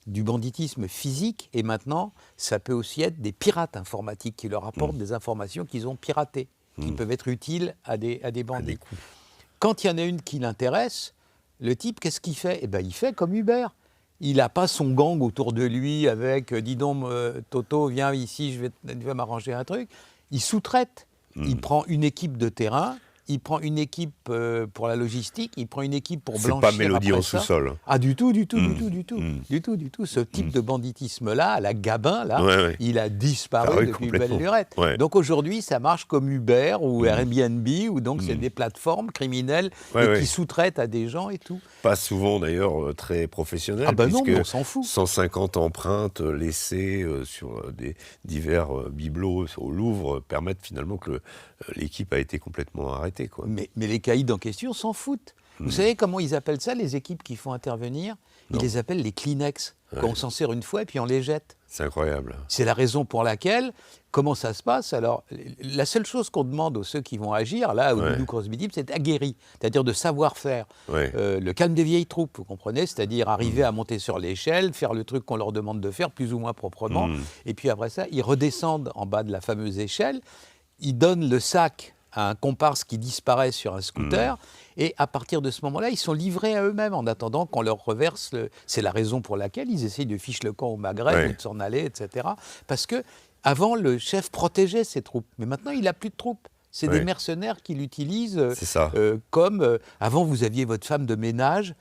du banditisme physique, et maintenant, ça peut aussi être des pirates informatiques qui leur apportent des informations qu'ils ont piratées, qui peuvent être utiles à des bandits. Quand il y en a une qui l'intéresse, le type, qu'est-ce qu'il fait? Eh bien, il fait comme Hubert. Il n'a pas son gang autour de lui avec « dis donc, Toto, viens ici, je vais m'arranger un truc ». Il sous-traite. Il prend une équipe de terrain, il prend une équipe pour la logistique, il prend une équipe pour blanchir.
C'est pas Mélodie en sous-sol.
Ah, du tout. Ce type de banditisme-là, à la Gabin, là, il a disparu depuis belle lurette. Ouais. Donc aujourd'hui, ça marche comme Uber ou Airbnb, où donc c'est des plateformes criminelles qui sous-traitent à des gens et tout.
Pas souvent d'ailleurs très professionnel,
puisque non, on s'en fout.
150 empreintes laissées sur des divers bibelots au Louvre permettent finalement que l'équipe a été complètement arrêtée. Quoi.
Mais les caïds en question s'en foutent. Vous savez comment ils appellent ça, les équipes qui font intervenir? Ils les appellent les Kleenex. On s'en sert une fois et puis on les jette.
C'est incroyable.
C'est la raison pour laquelle, comment ça se passe? Alors, la seule chose qu'on demande aux ceux qui vont agir, là, au Doudou Cross-Bitume, c'est aguerri, c'est-à-dire de savoir-faire. Le calme des vieilles troupes, vous comprenez? C'est-à-dire arriver à monter sur l'échelle, faire le truc qu'on leur demande de faire, plus ou moins proprement. Et puis après ça, ils redescendent en bas de la fameuse échelle, ils donnent le sac à un comparse qui disparaît sur un scooter, et à partir de ce moment-là, ils sont livrés à eux-mêmes en attendant qu'on leur reverse. C'est la raison pour laquelle ils essayent de ficher le camp au Maghreb ou de s'en aller, etc. Parce que avant, le chef protégeait ses troupes, mais maintenant, il n'a plus de troupes. C'est des mercenaires qui l'utilisent comme... avant, vous aviez votre femme de ménage,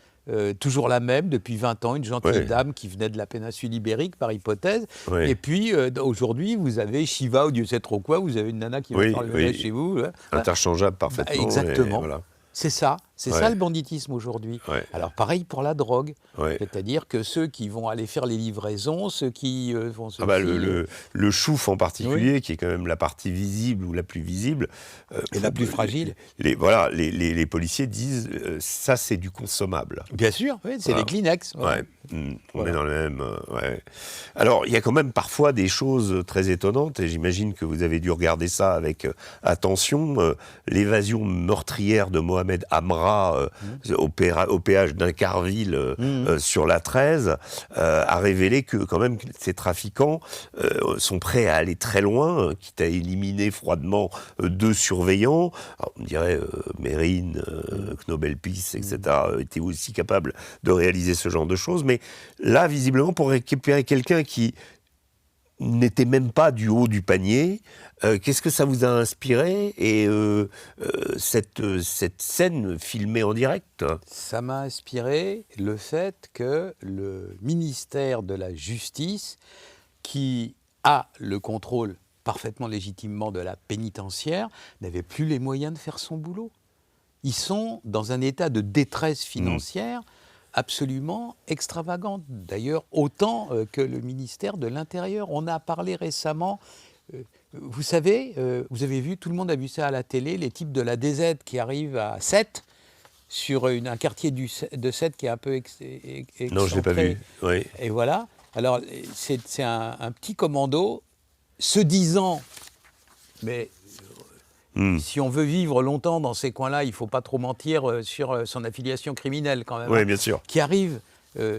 toujours la même, depuis 20 ans, une gentille dame qui venait de la péninsule ibérique, par hypothèse. Et puis, aujourd'hui, vous avez Shiva ou Dieu sait trop quoi, vous avez une nana qui va faire le ménage chez vous.
Interchangeable parfaitement.
Exactement.
Voilà.
C'est ça. C'est ça le banditisme aujourd'hui. Alors pareil pour la drogue. C'est-à-dire que ceux qui vont aller faire les livraisons, ceux qui vont se...
le chouf en particulier, qui est quand même la partie visible ou la plus visible.
Et la plus fragile.
Les policiers disent ça c'est du consommable.
Bien sûr, c'est les Kleenex.
On est dans le même... Alors il y a quand même parfois des choses très étonnantes, et j'imagine que vous avez dû regarder ça avec attention. L'évasion meurtrière de Mohamed Amra au péage d'Incarville sur la 13 a révélé que quand même ces trafiquants sont prêts à aller très loin, quitte à éliminer froidement 2 surveillants. Alors, on dirait Mérine, Knobelpis, etc. étaient aussi capables de réaliser ce genre de choses. Mais là, visiblement, pour récupérer quelqu'un qui n'était même pas du haut du panier. Qu'est-ce que ça vous a inspiré? Et cette scène filmée en direct?
Ça m'a inspiré le fait que le ministère de la Justice, qui a le contrôle parfaitement légitimement de la pénitentiaire, n'avait plus les moyens de faire son boulot. Ils sont dans un état de détresse financière absolument extravagante. D'ailleurs, autant que le ministère de l'Intérieur. On a parlé récemment vous savez, vous avez vu, tout le monde a vu ça à la télé, les types de la DZ qui arrivent à Sète, sur un quartier de Sète qui est un peu excentré.
Non, je ne l'ai pas vu. Oui.
Et voilà. Alors, c'est un petit commando se disant, mais si on veut vivre longtemps dans ces coins-là, il ne faut pas trop mentir sur son affiliation criminelle quand même.
Oui, bien sûr.
Qui arrive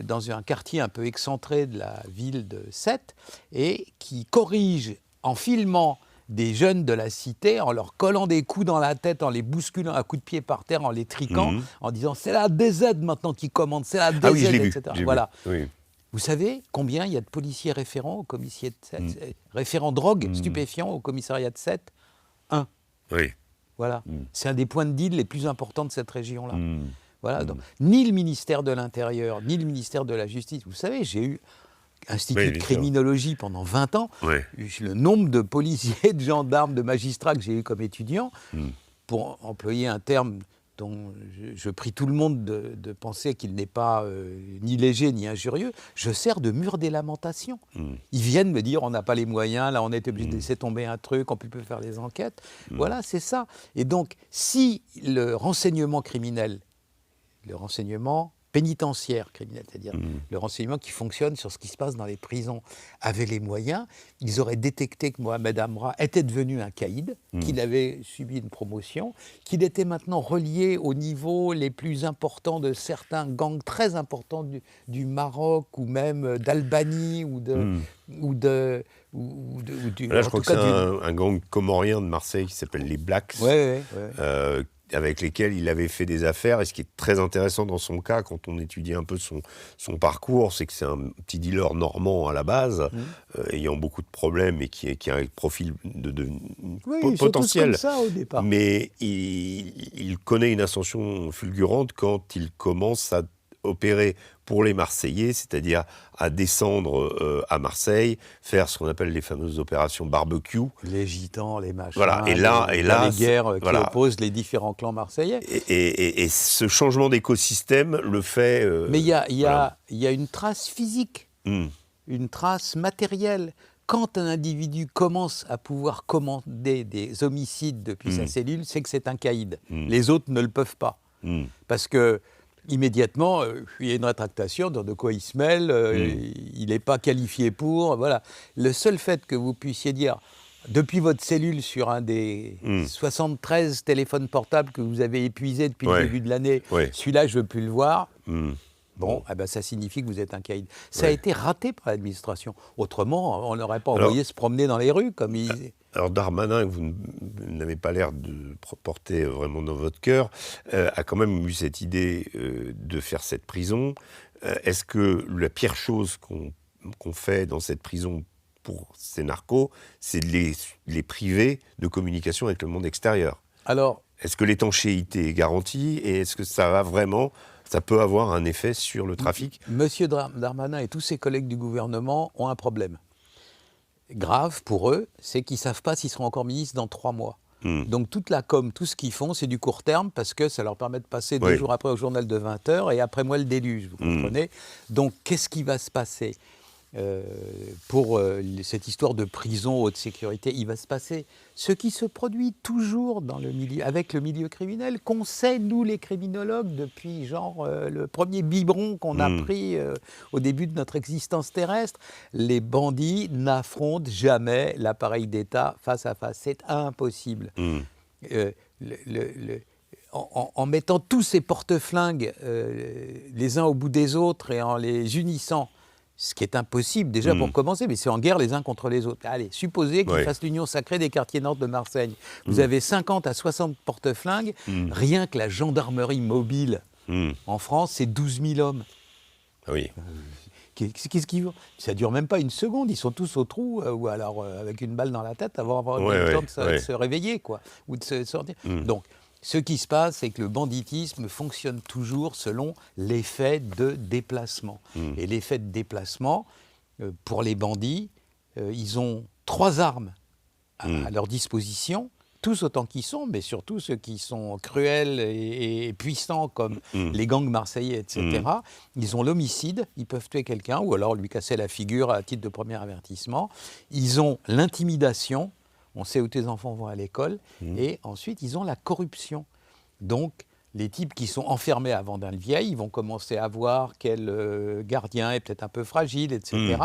dans un quartier un peu excentré de la ville de Sète et qui corrige en filmant des jeunes de la cité, en leur collant des coups dans la tête, en les bousculant à coups de pied par terre, en les triquant, en disant « c'est la DZ maintenant qui commande, c'est la DZ »,
oui,
etc. Voilà.
Oui.
Vous savez combien il y a de policiers référents au commissariat de Sète, référents drogue, stupéfiants au commissariat de Sète? 1.
Oui.
Voilà. C'est un des points de deal les plus importants de cette région-là. Voilà. Donc, ni le ministère de l'Intérieur, ni le ministère de la Justice. Vous savez, j'ai eu Institut de criminologie pendant 20 ans. Le nombre de policiers, de gendarmes, de magistrats que j'ai eu comme étudiants, pour employer un terme dont je prie tout le monde de penser qu'il n'est pas ni léger ni injurieux, je sers de mur des lamentations. Ils viennent me dire on n'a pas les moyens, là on est obligé de laisser tomber un truc, on peut faire des enquêtes. Voilà, c'est ça. Et donc, si le renseignement criminel, le renseignement pénitentiaire criminel, c'est-à-dire le renseignement qui fonctionne sur ce qui se passe dans les prisons, avait les moyens, ils auraient détecté que Mohamed Amra était devenu un caïd, qu'il avait subi une promotion, qu'il était maintenant relié aux niveaux les plus importants de certains gangs très importants du Maroc ou même d'Albanie ou de...
Là, je crois que c'est un gang comorien de Marseille qui s'appelle les Blacks. Avec lesquels il avait fait des affaires. Et ce qui est très intéressant dans son cas, quand on étudie un peu son parcours, c'est que c'est un petit dealer normand à la base, ayant beaucoup de problèmes et qui a un profil de potentiel.
Comme ça, au départ.
Mais il connaît une ascension fulgurante quand il commence à opérer pour les Marseillais, c'est-à-dire à descendre à Marseille, faire ce qu'on appelle les fameuses opérations barbecue.
Les gitans, les machins,
voilà. Et là,
les guerres qui opposent les différents clans marseillais.
Et ce changement d'écosystème le fait...
Mais il y a une trace physique, une trace matérielle. Quand un individu commence à pouvoir commander des homicides depuis sa cellule, c'est que c'est un caïd. Les autres ne le peuvent pas. Parce que immédiatement, il y a une rétractation dans de quoi il se mêle, il n'est pas qualifié pour, voilà. Le seul fait que vous puissiez dire, depuis votre cellule sur un des 73 téléphones portables que vous avez épuisés depuis le début de l'année, celui-là, je ne veux plus le voir, eh ben, ça signifie que vous êtes un caïd. Ça a été raté par l'administration. Autrement, on n'aurait pas envoyé se promener dans les rues comme il...
Alors Darmanin, que vous n'avez pas l'air de porter vraiment dans votre cœur, a quand même eu cette idée de faire cette prison. Est-ce que la pire chose qu'on fait dans cette prison pour ces narcos, c'est de les priver de communication avec le monde extérieur?
Alors,
est-ce que l'étanchéité est garantie et est-ce que ça peut avoir un effet sur le trafic?
Monsieur Darmanin et tous ses collègues du gouvernement ont un problème grave pour eux, c'est qu'ils ne savent pas s'ils seront encore ministres dans 3 mois. Donc toute la com, tout ce qu'ils font, c'est du court terme parce que ça leur permet de passer 2 jours après au journal de 20h et après moi le déluge, vous comprenez? Donc qu'est-ce qui va se passer pour cette histoire de prison haute sécurité? Il va se passer ce qui se produit toujours avec le milieu criminel, qu'on sait, nous les criminologues, depuis le premier biberon qu'on a pris au début de notre existence terrestre. Les bandits n'affrontent jamais l'appareil d'État face à face. C'est impossible. En mettant tous ces porte-flingues les uns au bout des autres et en les unissant, ce qui est impossible déjà pour commencer, mais c'est en guerre les uns contre les autres. Allez, supposez qu'ils fassent l'union sacrée des quartiers nord de Marseille. Vous avez 50 à 60 porte-flingues, rien que la gendarmerie mobile en France, c'est 12 000 hommes.
Oui.
Qu'est-ce qu'ils vont ? Ça ne dure même pas une seconde, ils sont tous au trou, ou alors avec une balle dans la tête avant le temps de se réveiller, quoi, ou de se sortir. Donc, ce qui se passe, c'est que le banditisme fonctionne toujours selon l'effet de déplacement. Et l'effet de déplacement, pour les bandits, ils ont 3 armes à leur disposition, tous autant qu'ils sont, mais surtout ceux qui sont cruels et puissants comme les gangs marseillais, etc., ils ont l'homicide, ils peuvent tuer quelqu'un ou alors lui casser la figure à titre de premier avertissement. Ils ont l'intimidation, on sait où tes enfants vont à l'école, et ensuite ils ont la corruption. Donc, les types qui sont enfermés à Vendin-le-Vieil, ils vont commencer à voir quel gardien est peut-être un peu fragile, etc.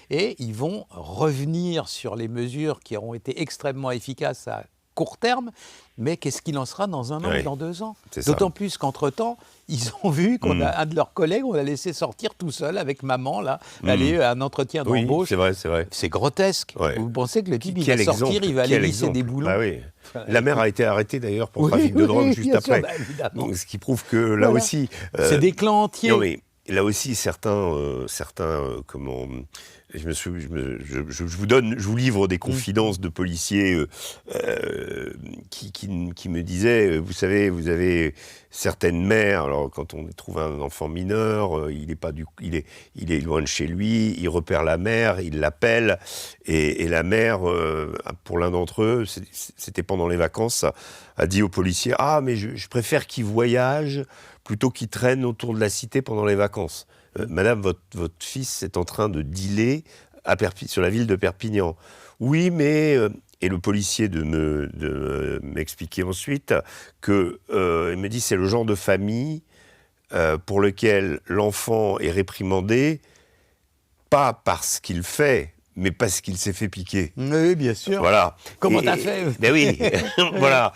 Et ils vont revenir sur les mesures qui auront été extrêmement efficaces à court terme, mais qu'est-ce qu'il en sera dans 1 an et dans 2 ans ? D'autant plus qu'entre-temps, ils ont vu qu'on a un de leurs collègues, on l'a laissé sortir tout seul avec maman, là, aller à un entretien d'embauche.
Oui, c'est vrai.
C'est grotesque.
Ouais.
Vous pensez que le type, il va sortir, il va aller lisser des boulons.
Bah oui. La mère a été arrêtée d'ailleurs pour trafic de drogue juste après. Donc, ce qui prouve que là aussi...
c'est des clans entiers.
Non, mais là aussi, certains je vous livre des confidences de policiers qui me disaient, vous savez, vous avez certaines mères, alors quand on trouve un enfant mineur, il est loin de chez lui, il repère la mère, il l'appelle, et la mère, pour l'un d'entre eux, c'était pendant les vacances, a dit aux policiers « Ah, mais je préfère qu'il voyage plutôt qu'il traîne autour de la cité pendant les vacances. Madame, votre fils est en train de dealer sur la ville de Perpignan. Oui, mais... Et le policier de m'expliquer ensuite que il me dit c'est le genre de famille pour lequel l'enfant est réprimandé pas parce qu'il fait, mais parce qu'il s'est fait piquer.
Oui, bien sûr.
Voilà.
Comment t'as fait ?
Ben oui, voilà.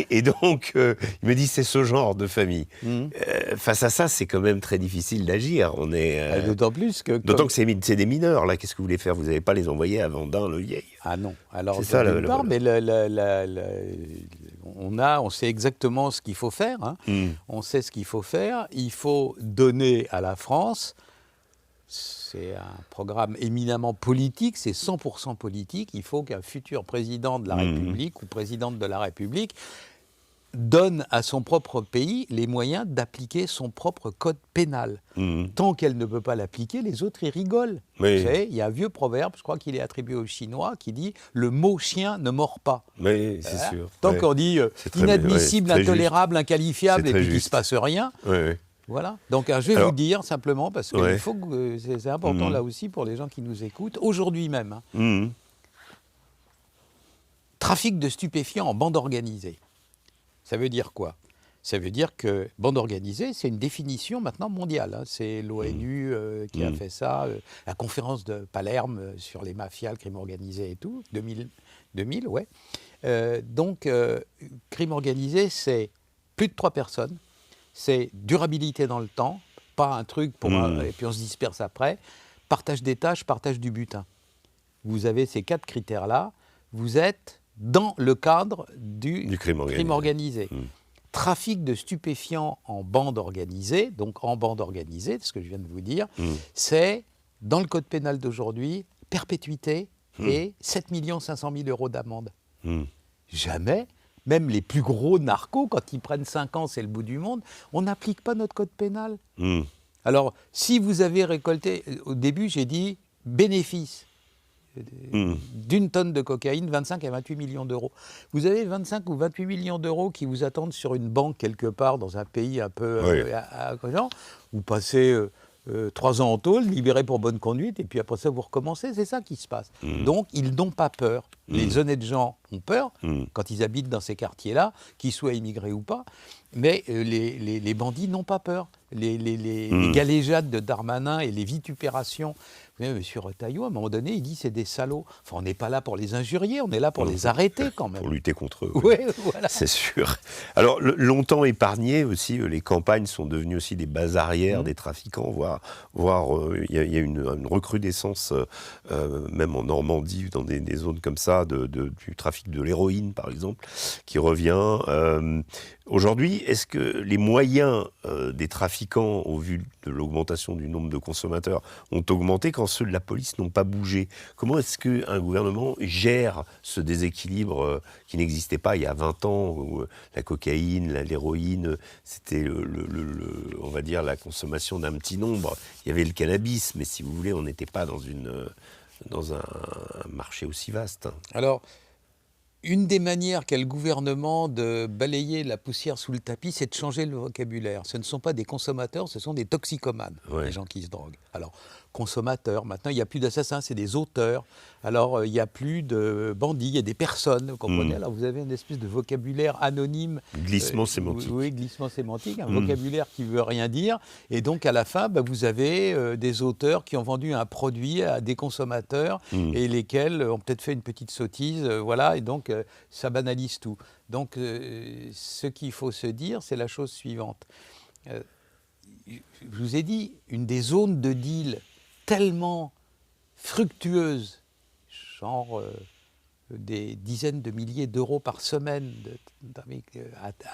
Et donc, il me dit, c'est ce genre de famille. Face à ça, c'est quand même très difficile d'agir.
D'autant plus que...
D'autant que c'est des mineurs, là. Qu'est-ce que vous voulez faire ? Vous n'allez pas les envoyer à Vendin-le-Vieil.
Ah non. Alors,
c'est ça,
mais on sait exactement ce qu'il faut faire. Hein. On sait ce qu'il faut faire. Il faut donner à la France... C'est un programme éminemment politique, c'est 100% politique. Il faut qu'un futur président de la République ou présidente de la République donne à son propre pays les moyens d'appliquer son propre code pénal. Tant qu'elle ne peut pas l'appliquer, les autres, ils rigolent.
Oui.
Vous savez, il y a un vieux proverbe, je crois qu'il est attribué aux Chinois, qui dit « le mot chien ne mord pas ».
Oui, c'est sûr.
Tant qu'on dit inadmissible, incolérable, inqualifiable, et puis qu'il ne se passe rien... Voilà. Donc, je vais vous dire simplement, parce que il faut que c'est important là aussi pour les gens qui nous écoutent, aujourd'hui même, trafic de stupéfiants en bande organisée. Ça veut dire quoi ? Ça veut dire que bande organisée, c'est une définition maintenant mondiale. Hein. C'est l'ONU qui a fait ça, la conférence de Palerme sur les mafias, le crime organisé et tout, 2000 ouais. Donc, crime organisé, c'est plus de 3 personnes. C'est durabilité dans le temps, pas un truc pour et puis on se disperse après. Partage des tâches, partage du butin. Vous avez ces 4 critères-là. Vous êtes dans le cadre du crime organisé. Trafic de stupéfiants en bande organisée, donc en bande organisée, c'est ce que je viens de vous dire, c'est, dans le code pénal d'aujourd'hui, perpétuité et 7 500 000 € d'amende. Jamais... Même les plus gros narcos, quand ils prennent 5 ans, c'est le bout du monde, on n'applique pas notre code pénal. Alors, si vous avez récolté, au début, j'ai dit bénéfice d'une tonne de cocaïne, 25 à 28 millions d'euros. Vous avez 25 ou 28 millions d'euros qui vous attendent sur une banque quelque part, dans un pays un peu... vous passez 3 ans en tôle, libéré pour bonne conduite, et puis après ça, vous recommencez. C'est ça qui se passe. Donc, ils n'ont pas peur. Les honnêtes gens ont peur quand ils habitent dans ces quartiers-là, qu'ils soient immigrés ou pas, mais les bandits n'ont pas peur. Les galéjades de Darmanin et les vitupérations. Vous savez, M. Retailleau, à un moment donné, il dit c'est des salauds. Enfin, on n'est pas là pour les injurier, on est là pour les arrêter quand même.
Pour lutter contre eux.
Oui, voilà.
C'est sûr. Alors, longtemps épargnés aussi, les campagnes sont devenues aussi des bases arrières des trafiquants, voire il y a une recrudescence, même en Normandie, dans des zones comme ça, du trafic de l'héroïne, par exemple, qui revient. Aujourd'hui, est-ce que les moyens des trafiquants, au vu de l'augmentation du nombre de consommateurs, ont augmenté quand ceux de la police n'ont pas bougé ? Comment est-ce qu'un gouvernement gère ce déséquilibre qui n'existait pas il y a 20 ans, où la cocaïne, l'héroïne, c'était, on va dire, la consommation d'un petit nombre. Il y avait le cannabis, mais si vous voulez, on n'était pas dans un marché aussi vaste.
Alors, Une des manières qu'a le gouvernement de balayer la poussière sous le tapis, c'est de changer le vocabulaire. Ce ne sont pas des consommateurs, ce sont des toxicomanes, les gens qui se droguent. Alors, consommateurs, maintenant, il n'y a plus d'assassins, c'est des auteurs. Alors, il n'y a plus de bandits, il y a des personnes, vous comprenez. Alors, vous avez une espèce de vocabulaire anonyme.
Glissement sémantique.
Oui, glissement sémantique, un vocabulaire qui ne veut rien dire. Et donc, à la fin, vous avez des auteurs qui ont vendu un produit à des consommateurs et lesquels ont peut-être fait une petite sottise, voilà, et donc ça banalise tout. Donc, ce qu'il faut se dire, c'est la chose suivante. Je vous ai dit, une des zones de deal tellement fructueuses, genre des dizaines de milliers d'euros par semaine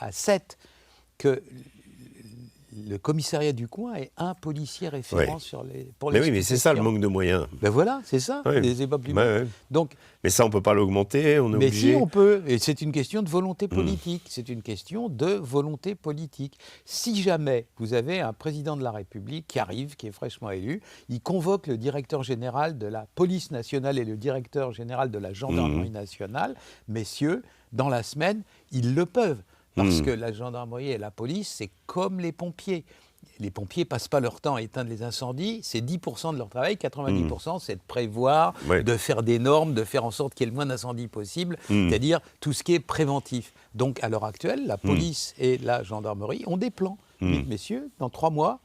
à 7, que le commissariat du coin est un policier référent pour les
mais oui, mais c'est ça le manque de moyens.
Ben voilà, c'est ça. C'est pas plus mal. Donc,
mais ça, on ne peut pas l'augmenter, on est obligé.
Mais si, on peut. Et c'est une question de volonté politique. C'est une question de volonté politique. Si jamais vous avez un président de la République qui arrive, qui est fraîchement élu, il convoque le directeur général de la police nationale et le directeur général de la gendarmerie nationale, messieurs, dans la semaine, ils le peuvent. Parce que la gendarmerie et la police, c'est comme les pompiers. Les pompiers ne passent pas leur temps à éteindre les incendies, c'est 10% de leur travail, 90% c'est de prévoir, de faire des normes, de faire en sorte qu'il y ait le moins d'incendies possible, c'est-à-dire tout ce qui est préventif. Donc à l'heure actuelle, la police et la gendarmerie ont des plans. Messieurs, dans 3 mois,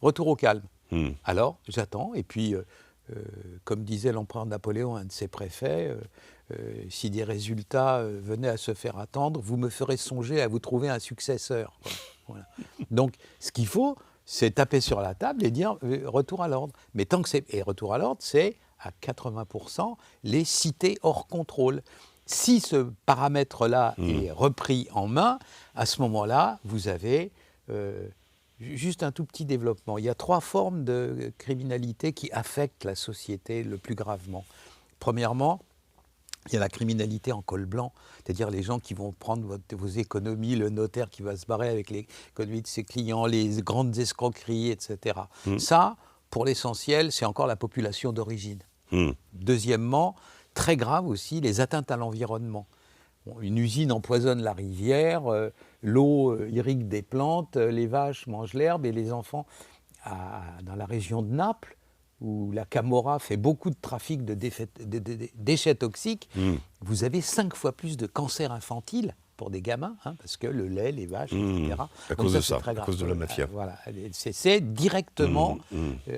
retour au calme. Alors j'attends, et puis comme disait l'empereur Napoléon, un de ses préfets, si des résultats venaient à se faire attendre, vous me ferez songer à vous trouver un successeur. Voilà. Donc, ce qu'il faut, c'est taper sur la table et dire retour à l'ordre. Mais tant que et retour à l'ordre, c'est à 80% les cités hors contrôle. Si ce paramètre-là est repris en main, à ce moment-là, vous avez juste un tout petit développement. Il y a 3 formes de criminalité qui affectent la société le plus gravement. Premièrement, il y a la criminalité en col blanc, c'est-à-dire les gens qui vont prendre vos économies, le notaire qui va se barrer avec les économies de ses clients, les grandes escroqueries, etc. Ça, pour l'essentiel, c'est encore la population d'origine. Deuxièmement, très grave aussi, les atteintes à l'environnement. Une usine empoisonne la rivière, l'eau irrigue des plantes, les vaches mangent l'herbe et les enfants, dans la région de Naples, où la Camorra fait beaucoup de trafic de déchets toxiques, vous avez 5 fois plus de cancers infantiles pour des gamins, parce que le lait, les vaches, etc.
À cause de ça, à cause de la mafia.
Voilà, c'est directement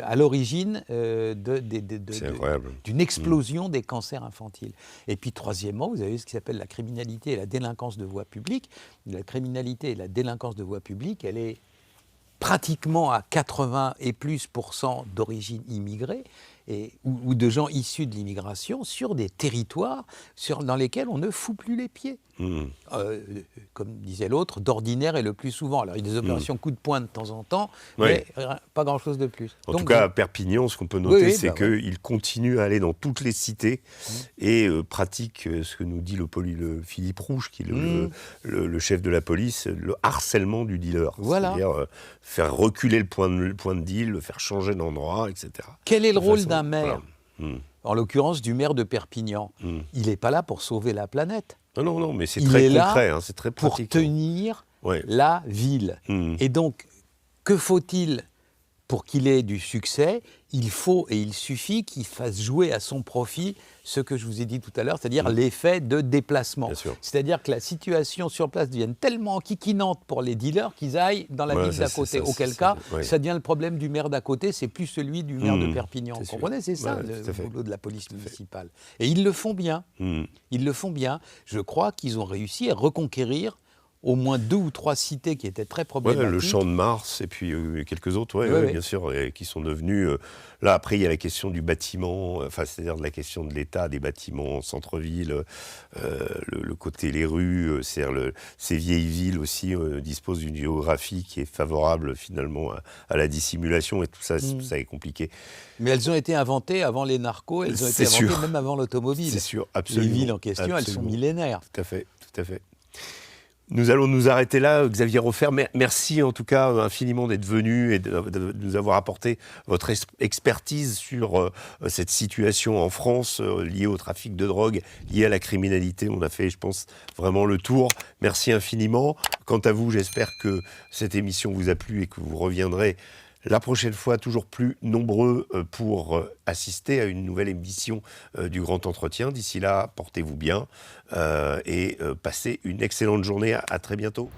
à l'origine d'une explosion des cancers infantiles. Et puis troisièmement, vous avez ce qui s'appelle la criminalité et la délinquance de voie publique. La criminalité et la délinquance de voie publique, elle est pratiquement à 80 et plus % d'origine immigrée ou de gens issus de l'immigration sur des territoires dans lesquels on ne fout plus les pieds. Comme disait l'autre, d'ordinaire et le plus souvent. Alors il y a des opérations coup de poing de temps en temps, mais pas grand-chose de plus.
En tout cas, à Perpignan, ce qu'on peut noter, c'est qu'il continue à aller dans toutes les cités et pratique ce que nous dit le Philippe Rouge, qui est le chef de la police, le harcèlement du dealer.
Voilà.
C'est-à-dire faire reculer le point de deal, le faire changer d'endroit, etc.
Quel est le rôle d'un maire ? En l'occurrence du maire de Perpignan. Il n'est pas là pour sauver la planète.
Non, mais c'est très concret, c'est très pratique.
Pour tenir la ville. Et donc, que faut-il pour qu'il ait du succès ? Il faut et il suffit qu'il fasse jouer à son profit ce que je vous ai dit tout à l'heure, c'est-à-dire l'effet de déplacement. C'est-à-dire que la situation sur place devienne tellement enquiquinante pour les dealers qu'ils aillent dans la ville d'à côté. Auquel cas, ça devient le problème du maire d'à côté, c'est plus celui du maire de Perpignan. Vous comprenez ? C'est ça le boulot de la police municipale. Et ils le font bien. Ils le font bien. Je crois qu'ils ont réussi à reconquérir au moins 2 ou 3 cités qui étaient très problématiques.
Le Champ de Mars et puis quelques autres, bien sûr, et qui sont devenus... là, après, il y a la question du bâtiment, c'est-à-dire de la question de l'état des bâtiments en centre-ville, le côté les rues, c'est-à-dire ces vieilles villes aussi disposent d'une géographie qui est favorable finalement à la dissimulation, et tout ça est compliqué.
Mais elles ont été inventées avant les narcos, elles ont été inventées même avant l'automobile.
C'est sûr, absolument.
Les villes en question, elles sont millénaires.
Tout à fait. Nous allons nous arrêter là. Xavier Roffer, merci en tout cas infiniment d'être venu et de nous avoir apporté votre expertise sur cette situation en France liée au trafic de drogue, liée à la criminalité. On a fait, je pense, vraiment le tour. Merci infiniment. Quant à vous, j'espère que cette émission vous a plu et que vous reviendrez la prochaine fois, toujours plus nombreux pour assister à une nouvelle émission du Grand Entretien. D'ici là, portez-vous bien et passez une excellente journée. À très bientôt.